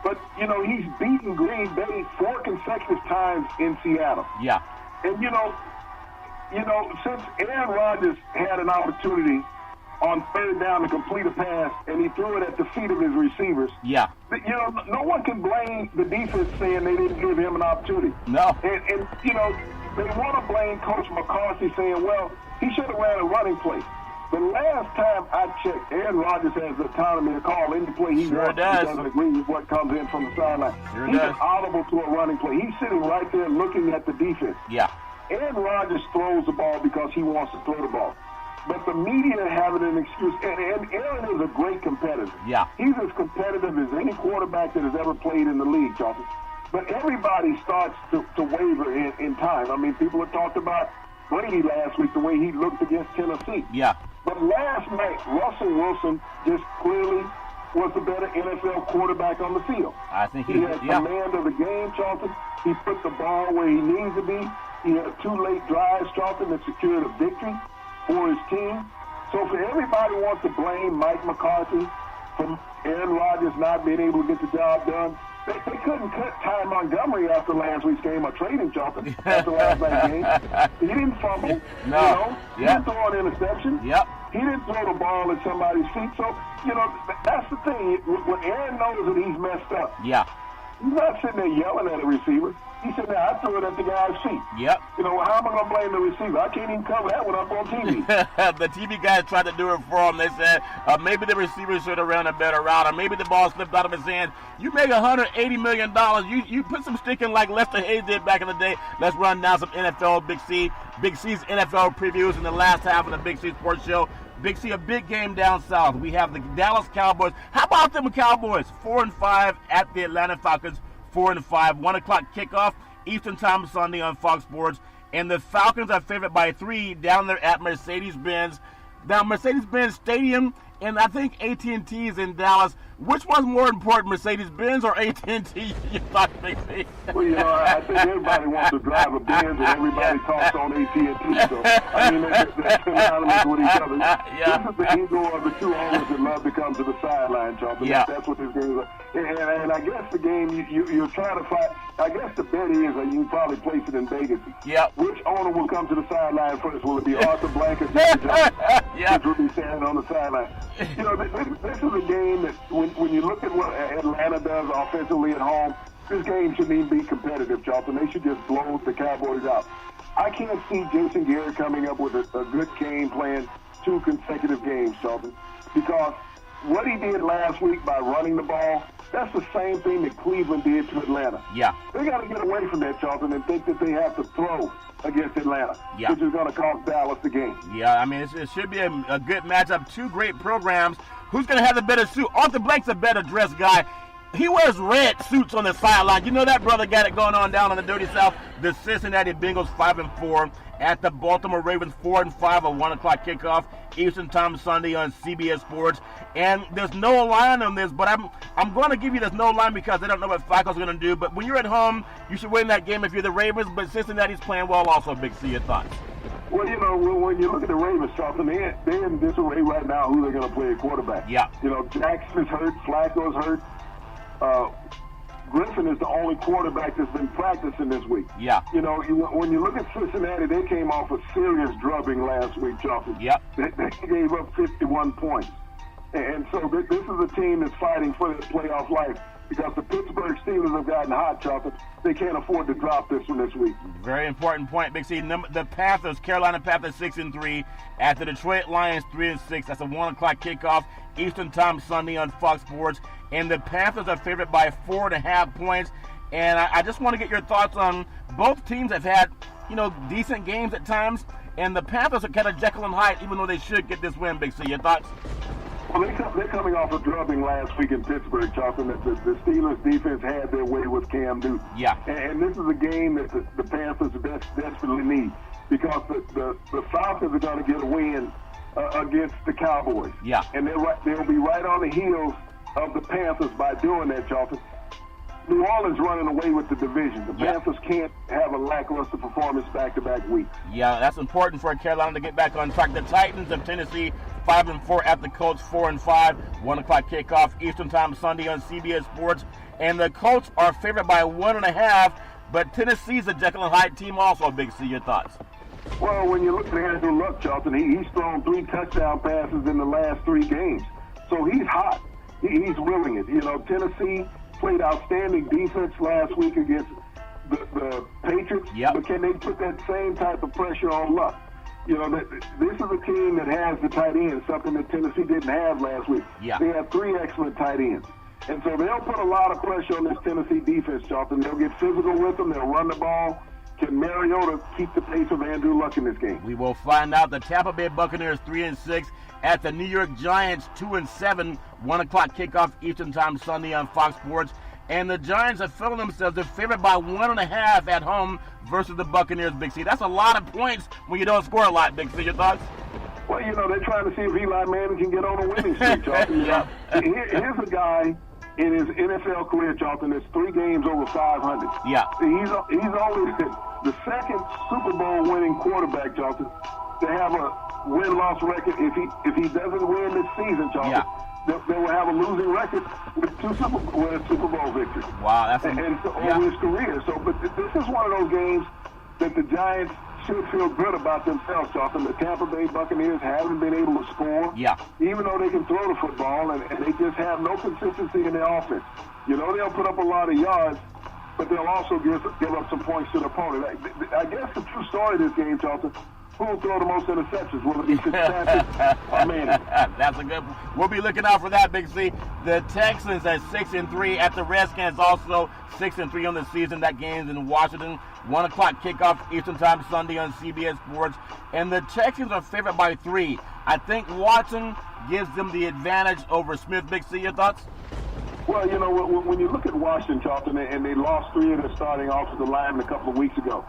But, you know, he's beaten Green Bay 4 consecutive times in Seattle. Yeah. And, you know, since Aaron Rodgers had an opportunity on 3rd down to complete a pass, and he threw it at the feet of his receivers. Yeah. You know, no one can blame the defense saying they didn't give him an opportunity. No. And you know, they want to blame Coach McCarthy saying, well, he should have ran a running play. The last time I checked, Aaron Rodgers has the autonomy to call any play he wants. He doesn't agree with what comes in from the sideline. He's audible to a running play. He's sitting right there looking at the defense. Yeah. Aaron Rodgers throws the ball because he wants to throw the ball. But the media having an excuse, and Aaron is a great competitor. Yeah. He's as competitive as any quarterback that has ever played in the league, Charlton. But everybody starts to waver in time. I mean, people have talked about Brady last week, the way he looked against Tennessee. Yeah. But last night, Russell Wilson just clearly was the better NFL quarterback on the field. I think he had command of the game, Charlton. He put the ball where he needs to be. He had 2 late drives, Charlton, that secured a victory for his team. So for everybody wants to blame Mike McCarthy for Aaron Rodgers not being able to get the job done, they couldn't cut Ty Montgomery after last week's game or trade him, Charlton, after last night's game. He didn't fumble. No. He didn't throw an interception. Yep. He didn't throw the ball at somebody's feet. So, you know, that's the thing. When Aaron knows that he's messed up, he's not sitting there yelling at a receiver. He said, "Now I threw it at the guy's feet." Yep. You know, how am I going to blame the receiver? I can't even cover that when I'm on TV. The TV guys tried to do it for him. They said maybe the receiver should have ran a better route, or maybe the ball slipped out of his hand. You make $180 million. You put some stick in like Lester Hayes did back in the day. Let's run down some NFL Big C. Big C's NFL previews in the last half of the Big C Sports Show. Big C, a big game down south. We have the Dallas Cowboys. How about them Cowboys? 4-5 at the Atlanta Falcons. 4-5. 1 o'clock kickoff Eastern Time Sunday on Fox Sports. And the Falcons are favored by 3 down there at Mercedes-Benz. Now, Mercedes-Benz Stadium, and I think AT&T is in Dallas. Which one's more important, Mercedes-Benz or AT&T? You thought, Big C? Well, you know, I think everybody wants to drive a Benz, and everybody talks on AT&T. So, I mean, they're synonymous with each other. This is the ego of the 2 owners that love to come to the sideline, Charlton. That's what this game is. And I guess the game, you're trying to find, I guess the bet is you can probably place it in Vegas. Which owner will come to the sideline first? Will it be Arthur Blank or Jimmy Johnson? Which will be standing on the sideline? You know, this is a game that when you look at what Atlanta does offensively at home, this game shouldn't even be competitive, Charlton. They should just blow the Cowboys out. I can't see Jason Garrett coming up with a good game plan 2 consecutive games, Charlton, because what he did last week by running the ball, that's the same thing that Cleveland did to Atlanta. They got to get away from that, Charlton, and think that they have to throw against Atlanta, which is going to cost Dallas the game. I mean, it should be a good matchup. 2 great programs. Who's going to have the better suit? Arthur Blank's a better dressed guy. He wears red suits on the sideline. You know that brother got it going on down in the dirty South. The Cincinnati Bengals 5-4 at the Baltimore Ravens 4-5, a 1 o'clock kickoff Eastern Time Sunday on CBS Sports. And there's no line on this, but I'm going to give you this no line because I don't know what Flacco's going to do. But when you're at home, you should win that game if you're the Ravens. But Cincinnati's playing well also. Big C, your thoughts? Well, you know, when you look at the Ravens, Charlton, they're in disarray right now who they're going to play at quarterback. You know, Jackson is hurt, Flacco's hurt. Griffin is the only quarterback that's been practicing this week. You know, when you look at Cincinnati, they came off a serious drubbing last week, Charlton. They gave up 51 points. And so this is a team that's fighting for their playoff life because the Pittsburgh Steelers have gotten hot, Charlton. They can't afford to drop this one this week. Very important point, Big C. The Panthers, Carolina Panthers 6-3 at the Detroit Lions 3-6. That's a 1 o'clock kickoff Eastern Time Sunday on Fox Sports. And the Panthers are favored by 4.5 points. And I just want to get your thoughts on both teams have had, you know, decent games at times. And the Panthers are kind of Jekyll and Hyde, even though they should get this win, Big C. Your thoughts? Well, they're coming off a drubbing last week in Pittsburgh, Charlton. The Steelers' defense had their way with Cam Newton. Yeah. And this is a game that the Panthers desperately need because the Falcons are going to get a win against the Cowboys. Yeah. And they'll be right on the heels of the Panthers by doing that, Charlton. New Orleans running away with the division. The Panthers can't have a lackluster performance back-to-back weeks. Yeah, that's important for Carolina to get back on track. The Titans of Tennessee 5-4 at the Colts 4-5. 1 o'clock kickoff Eastern Time Sunday on CBS Sports. And the Colts are favored by 1.5. But Tennessee's a Jekyll and Hyde team also. Big C, your thoughts? Well, when you look at Andrew Luck, Charlton, he's thrown 3 touchdown passes in the last 3 games. So he's hot. He's willing it. You know, Tennessee played outstanding defense last week against the Patriots. Yep. But can they put that same type of pressure on Luck? You know, this is a team that has the tight ends, something that Tennessee didn't have last week. Yeah. They have 3 excellent tight ends. And so they'll put a lot of pressure on this Tennessee defense, Charlton. They'll get physical with them. They'll run the ball. Can Mariota keep the pace of Andrew Luck in this game? We will find out. The Tampa Bay Buccaneers 3-6 at the New York Giants 2-7. 1 o'clock kickoff Eastern Time Sunday on Fox Sports. And the Giants are feeling themselves. They're favored by 1.5 at home versus the Buccaneers, Big C. That's a lot of points when you don't score a lot, Big C. Your thoughts? Well, you know, they're trying to see if Eli Manning can get on a winning streak, Charlton. Yeah. Here's a guy in his NFL career, Charlton, that's 3 games over 500. Yeah. He's only the second Super Bowl winning quarterback, Charlton, to have a win-loss record. If he doesn't win this season, Charlton, they will have a losing record with 2 Super Bowl victories. Wow, that's over his career. So, but this is one of those games that the Giants should feel good about themselves, Charlton. The Tampa Bay Buccaneers haven't been able to score. Yeah. Even though they can throw the football, and they just have no consistency in their offense. You know, they'll put up a lot of yards, but they'll also give up some points to the opponent. I guess the true story of this game, Charlton, who will throw the most interceptions? Will it be Fitzpatrick or Manning? That's a good one. We'll be looking out for that, Big C. The Texans at 6-3 at the Redskins, also 6-3 on the season. That game's in Washington. 1 o'clock kickoff Eastern Time Sunday on CBS Sports. And the Texans are favored by 3. I think Watson gives them the advantage over Smith. Big C, your thoughts? Well, you know, when you look at Washington, Charlton, and they lost 3 of their starting offensive linemen a couple of weeks ago.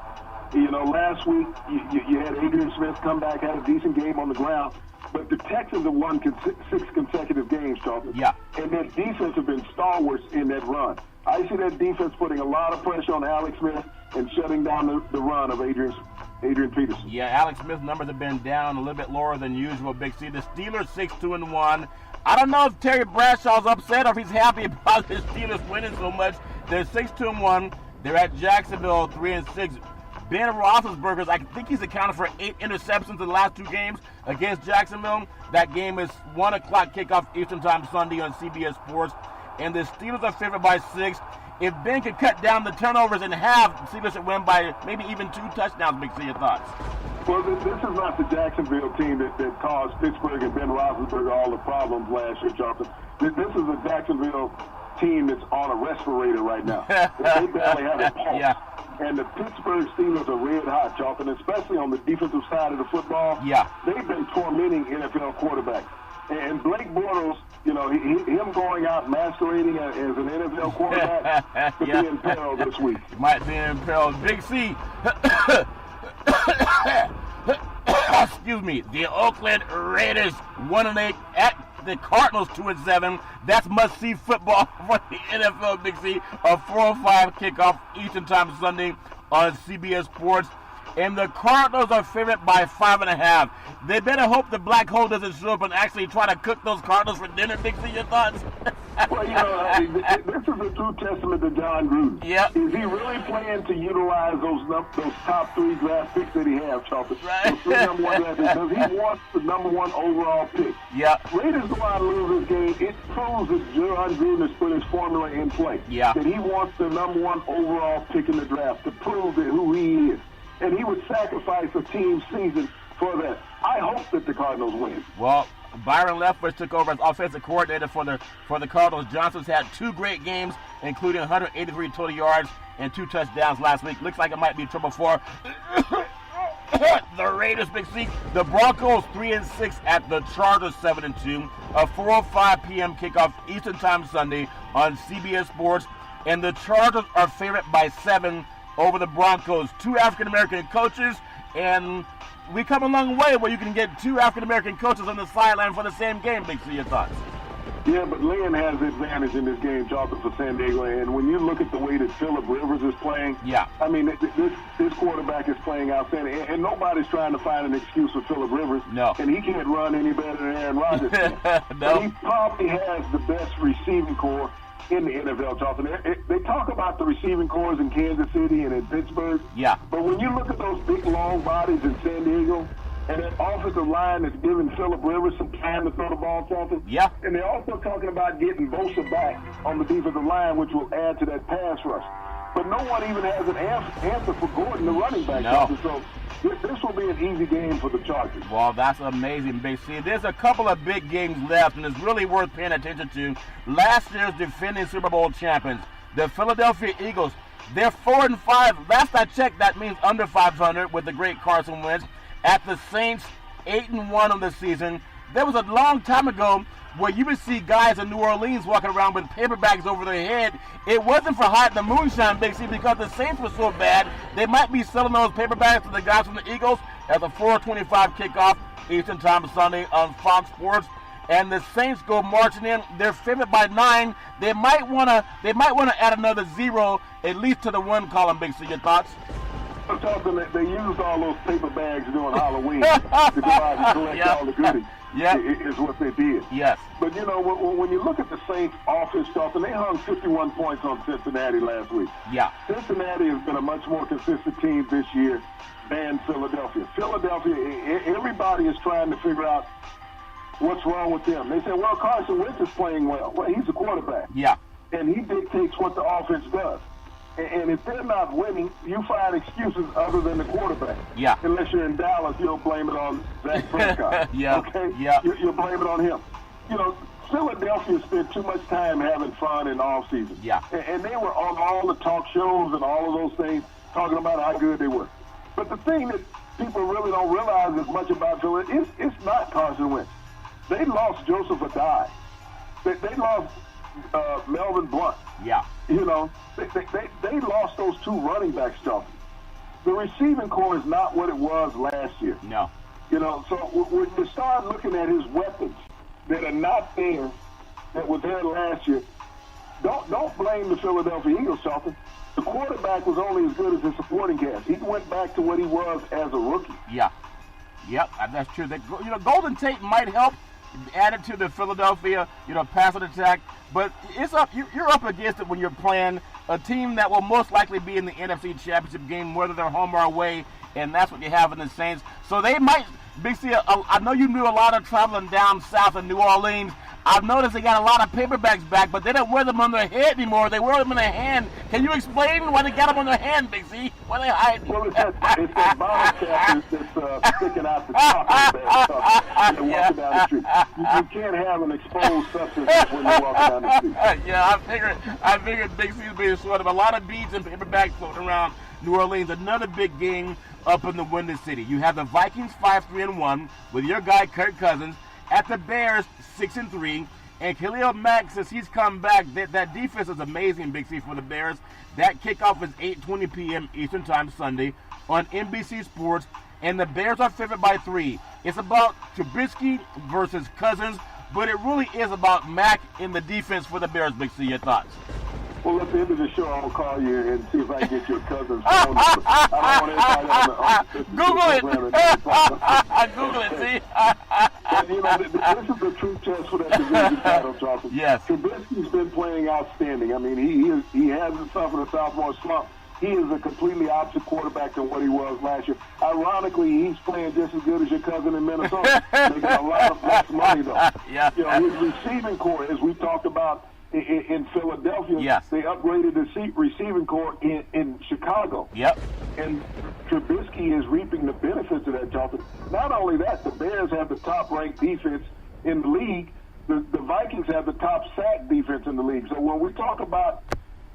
You know, last week you had Adrian Smith come back, had a decent game on the ground, but the Texans have won 6 consecutive games, Charlton. Yeah. And their defense have been stalwarts in that run. I see that defense putting a lot of pressure on Alex Smith and shutting down the run of Adrian Peterson. Yeah, Alex Smith's numbers have been down a little bit lower than usual, Big C. The Steelers 6-1. I don't know if Terry Bradshaw's upset or if he's happy about the Steelers winning so much. They're 6-1. They're at Jacksonville 3-6. Ben Roethlisberger, I think he's accounted for 8 interceptions in the last 2 games against Jacksonville. That game is 1 o'clock kickoff Eastern Time Sunday on CBS Sports. And the Steelers are favored by 6. If Ben could cut down the turnovers in half, the Steelers should win by maybe even 2 touchdowns. Big C, your thoughts? Well, this is not the Jacksonville team that caused Pittsburgh and Ben Roethlisberger all the problems last year, Charlton. This is a Jacksonville team that's on a respirator right now. They barely have a pulse. Yeah. And the Pittsburgh Steelers are red hot, Charlton, especially on the defensive side of the football. Yeah. They've been tormenting NFL quarterbacks. And Blake Bortles, you know, him going out masquerading as an NFL quarterback could be in peril this week. Might be in peril. Big C. Excuse me. The Oakland Raiders 1-8 at the Cardinals 2-7. That's must-see football for the NFL, Big C. A 4:05 kickoff Eastern Time Sunday on CBS Sports. And the Cardinals are favored by 5.5. They better hope the black hole doesn't show up and actually try to cook those Cardinals for dinner. Big C, your thoughts? Well, you know, this is a true testament to John Gruden. Yep. Is he really planning to utilize those top 3 draft picks that he has, Charlton? Right. Those 3 number 1 draft picks, because he wants the number 1 overall pick. Yeah. Raiders go out and lose this game. It proves that John Gruden has put his formula in place. Yeah. That he wants the number 1 overall pick in the draft to prove that who he is. And he would sacrifice a team season for that. I hope that the Cardinals win. Well, Byron Leftwich took over as offensive coordinator for the Cardinals. Johnson's had 2 great games, including 183 total yards and 2 touchdowns last week. Looks like it might be trouble for The Raiders, Big C. The Broncos 3-6 at the Chargers 7-2. A 4:05 p.m. kickoff Eastern Time Sunday on CBS Sports. And the Chargers are favored by 7 over the Broncos. 2 African-American coaches, and we come a long way where you can get 2 African-American coaches on the sideline for the same game. Big C, your thoughts? Yeah, but Lynn has the advantage in this game, Jonathan, for San Diego. And when you look at the way that Phillip Rivers is playing, I mean, this quarterback is playing outstanding. And nobody's trying to find an excuse for Phillip Rivers. No. And he can't run any better than Aaron Rodgers can. No. And he probably has the best receiving core in the NFL, Jonathan. They talk about the receiving cores in Kansas City and in Pittsburgh. Yeah. But when you look at those big, long bodies in San Diego, and that offensive line is giving Phillip Rivers some time to throw the ball, Jonathan. Yeah. And they're also talking about getting Bosa back on the defensive line, which will add to that pass rush. But no one even has an answer for Gordon, the running back. No. So this will be an easy game for the Chargers. Well, that's amazing, Big C. There's a couple of big games left, and it's really worth paying attention to. Last year's defending Super Bowl champions, the Philadelphia Eagles, they're 4-5. Last I checked, that means under 500 with the great Carson Wentz. At the Saints, 8-1 on the season. There was a long time ago where you would see guys in New Orleans walking around with paper bags over their head. It wasn't for hiding the moonshine, Big C, because the Saints were so bad, they might be selling those paper bags to the guys from the Eagles as a 4:25 kickoff Eastern Time Sunday on Fox Sports. And the Saints go marching in. They're favored by 9. They might wanna add another 0 at least to the 1 column. Big C, your thoughts? They used all those paper bags during Halloween to go out and collect all the goodies. Yeah, is what they did. Yes. But, you know, when you look at the Saints' offense, Jonathan, they hung 51 points on Cincinnati last week. Yeah. Cincinnati has been a much more consistent team this year than Philadelphia. Everybody is trying to figure out what's wrong with them. They say, well, Carson Wentz is playing well. Well, he's a quarterback. Yeah. And he dictates what the offense does. And if they're not winning, you find excuses other than the quarterback. Yeah. Unless you're in Dallas, you'll blame it on Dak Prescott. Yeah. Okay? Yeah. You'll blame it on him. You know, Philadelphia spent too much time having fun in off season. Yeah. And they were on all the talk shows and all of those things talking about how good they were. But the thing that people really don't realize as much about Philadelphia, it's not Carson Wentz. They lost Joseph Adai. They lost Melvin Blunt. Yeah. You know, they lost those 2 running backs, Jonathan. The receiving core is not what it was last year. No. You know, so when you start looking at his weapons that are not there, that were there last year, don't blame the Philadelphia Eagles, Jonathan. The quarterback was only as good as his supporting cast. He went back to what he was as a rookie. Yeah. Yep, that's true. You know, Golden Tate might help added to the Philadelphia, passing attack. But it's up. You're up against it when you're playing a team that will most likely be in the NFC Championship game, whether they're home or away, and that's what you have in the Saints. So they might. Big C, I know you knew a lot of traveling down south in New Orleans. I've noticed they got a lot of paperbacks back, but they don't wear them on their head anymore. They wear them in their hand. Can you explain why they got them on their hand, Big C? Why they hiding? Well, it's that bottom cap that's sticking out the top of that when you're walking down the street. You can't have an exposed substance when you're walking down the street. I figured Big C's being sort of a lot of beads and paperbacks floating around New Orleans. Another big game up in the Windy City. You have the Vikings 5-3-1 with your guy Kirk Cousins at the Bears 6-3, and Khalil Mack, since he's come back, that defense is amazing, Big C, for the Bears. That kickoff is 8:20 p.m. Eastern Time Sunday on NBC Sports, and the Bears are favored by 3. It's about Trubisky versus Cousins, but it really is about Mack in the defense for the Bears, Big C. Your thoughts? Well, at the end of the show, I'll call you and see if I can get your cousin's phone number. I don't want anybody Google it. Google it, see? And, this is the true test for that division title, Jonathan. Yes. Trubisky's been playing outstanding. I mean, he hasn't suffered a sophomore slump. He is a completely opposite quarterback than what he was last year. Ironically, he's playing just as good as your cousin in Minnesota. They got a lot of less money, though. Yeah. His receiving core, as we talked about, in Philadelphia, yes, they upgraded the receiving core in Chicago. Yep. And Trubisky is reaping the benefits of that, Jonathan. Not only that, the Bears have the top-ranked defense in the league. The Vikings have the top sack defense in the league. So when we talk about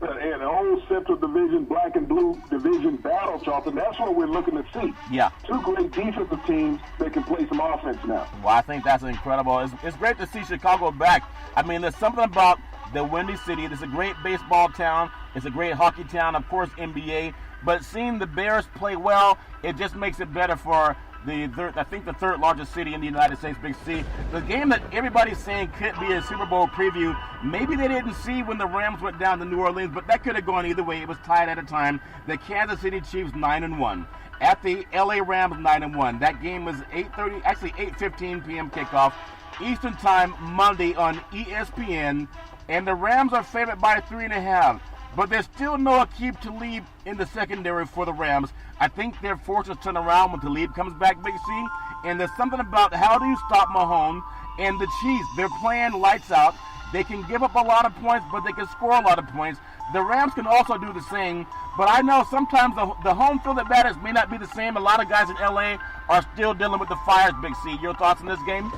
an old Central Division, black and blue division battle, Charlton. That's what we're looking to see. Yeah. Two great defensive teams that can play some offense now. Well, I think that's incredible. It's great to see Chicago back. I mean, there's something about the Windy City. It's a great baseball town. It's a great hockey town, of course, NBA. But seeing the Bears play well, it just makes it better for the third largest city in the United States, Big C. The game that everybody's saying could be a Super Bowl preview, maybe they didn't see when the Rams went down to New Orleans, but that could have gone either way. It was tied at a time. The Kansas City Chiefs 9-1 at the LA Rams 9-1. That game was 8:15 p.m. kickoff Eastern Time Monday on ESPN, and the Rams are favored by 3.5. But there's still no Aqib Talib in the secondary for the Rams. I think their fortunes turn around when Talib comes back, Big C. And there's something about how do you stop Mahomes and the Chiefs. They're playing lights out. They can give up a lot of points, but they can score a lot of points. The Rams can also do the same. But I know sometimes the home field advantage may not be the same. A lot of guys in L.A. are still dealing with the fires, Big C. Your thoughts on this game?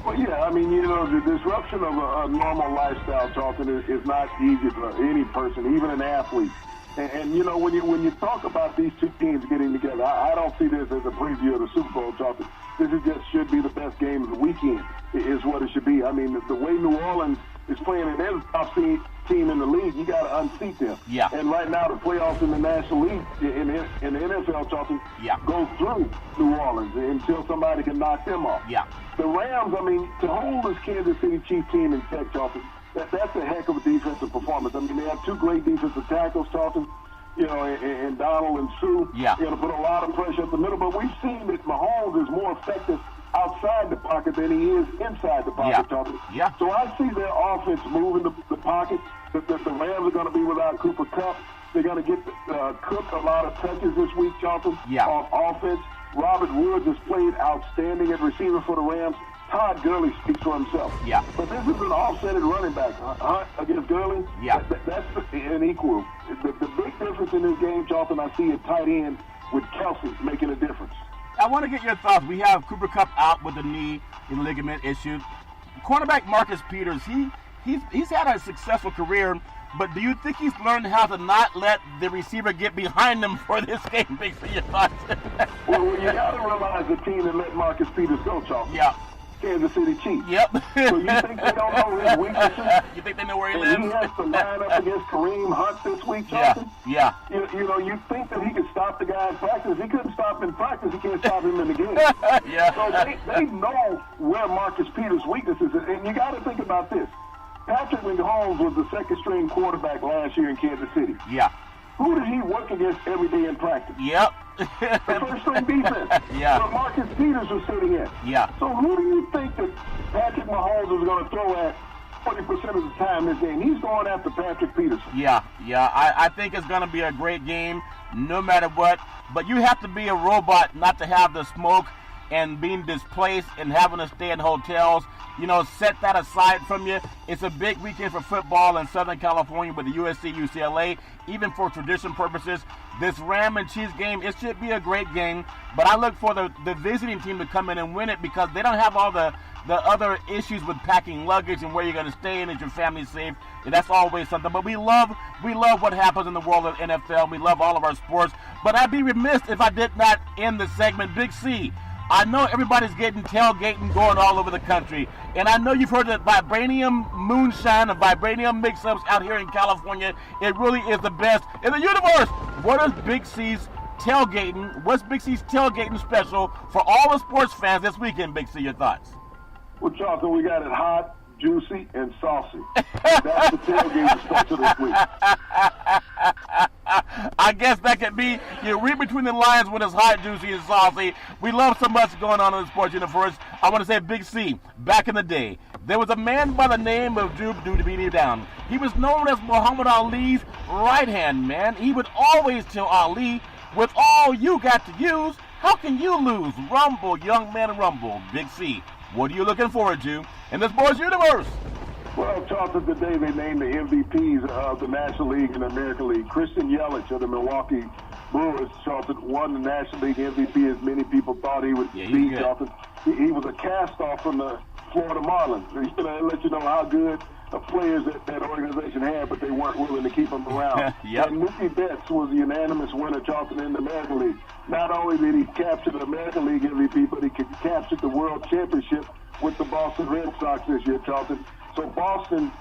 Well, yeah, I mean, the disruption of a normal lifestyle, Charlton, is not easy for any person, even an athlete. And when you talk about these two teams getting together, I don't see this as a preview of the Super Bowl, Charlton. This should be the best game of the weekend, is what it should be. I mean, the way New Orleans is playing, and they're the top team in the league, you got to unseat them. Yeah. And right now, the playoffs in the National League, in the NFL, Charlton, go through New Orleans until somebody can knock them off. Yeah. The Rams, I mean, to hold this Kansas City Chiefs team in check, Charlton, that's a heck of a defensive performance. I mean, they have two great defensive tackles, Charlton, and Donald and Sue. Yeah. To put a lot of pressure at the middle. But we've seen that Mahomes is more effective outside the pocket than he is inside the pocket, Charlton. Yeah. So I see their offense moving the pocket. The Rams are going to be without Cooper Kupp. They're going to get Cook a lot of touches this week, Charlton, on offense. Robert Woods has played outstanding at receiver for the Rams. Todd Gurley speaks for himself. Yeah. But this is an offsetted running back. Hunt against Gurley, yeah. That's an equal. The big difference in this game, Charlton, I see a tight end with Kelsey making a difference. I want to get your thoughts. We have Cooper Kupp out with the knee and ligament issue. Cornerback Marcus Peters, he's had a successful career, but do you think he's learned how to not let the receiver get behind him for this game? Big for your thoughts. Well, you got to realize the team that let Marcus Peters go, Charlton. Yeah. Kansas City Chiefs. Yep. So you think they don't know his weaknesses? You think they know where he and lives? He has to line up against Kareem Hunt this week, Charlton? Yeah. You think that he could stop the guy in practice. He couldn't stop him in practice. He can't stop him in the game. Yeah. So they know where Marcus Peters' weaknesses is. And you got to think about this. Patrick Mahomes was the second-string quarterback last year in Kansas City. Yeah. Who did he work against every day in practice? Yep. The first-string defense. Yeah. Where Marcus Peters was sitting in. Yeah. So who do you think that Patrick Mahomes is going to throw at 40% of the time this game? He's going after Patrick Peters. Yeah. I think it's going to be a great game no matter what. But you have to be a robot not to have the smoke and being displaced and having to stay in hotels. Set that aside from you. It's a big weekend for football in Southern California with the USC, UCLA. Even for tradition purposes, this Ram and Chiefs game, it should be a great game. But I look for the visiting team to come in and win it because they don't have all the other issues with packing luggage and where you're going to stay and is your family safe. And that's always something. But we love what happens in the world of NFL. We love all of our sports. But I'd be remiss if I did not end the segment. Big C, I know everybody's getting tailgating going all over the country. And I know you've heard that Vibranium moonshine and Vibranium mix-ups out here in California. It really is the best in the universe. What is Big C's tailgating? What's Big C's tailgating special for all the sports fans this weekend, Big C? Your thoughts? Well, Charlton, we got it hot, juicy, and saucy. That's the tailgate special this week. I guess that could be, you read between the lines when it's hot, juicy, and saucy. We love so much going on in the sports universe. I want to say, Big C, back in the day, there was a man by the name of Doobie Down. He was known as Muhammad Ali's right-hand man. He would always tell Ali, with all you got to use, how can you lose? Rumble, young man, rumble. Big C, what are you looking forward to in the sports universe? Well, Charlton, today they named the MVPs of the National League and the American League. Christian Yelich of the Milwaukee Brewers, Charlton, won the National League MVP as many people thought he would be, Charlton. He was a cast-off from the Florida Marlins. Let you know how good of players that organization had, but they weren't willing to keep them around. Yep. And Mookie Betts was a unanimous winner, Charlton, in the American League. Not only did he capture the American League MVP, but he captured the World Championship with the Boston Red Sox this year, Charlton. So Boston,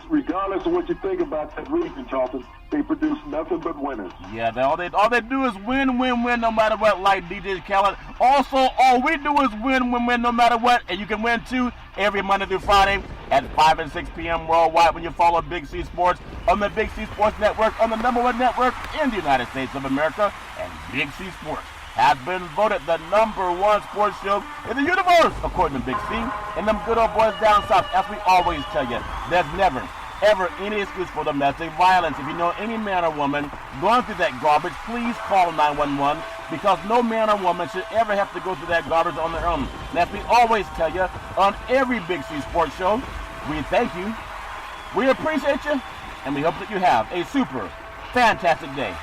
regardless of what you think about that region, Charlton, they produce nothing but winners. Yeah, all they do is win, win, win, no matter what, like DJ Khaled. Also, all we do is win, win, win, no matter what. And you can win, too, every Monday through Friday at 5 and 6 p.m. worldwide when you follow Big C Sports on the Big C Sports Network, on the #1 network in the United States of America. And Big C Sports has been voted the #1 sports show in the universe, according to Big C. And them good old boys down south, as we always tell you, there's never, ever any excuse for domestic violence. If you know any man or woman going through that garbage, please call 911, because no man or woman should ever have to go through that garbage on their own. And as we always tell you on every Big C Sports show, we thank you, we appreciate you, and we hope that you have a super fantastic day.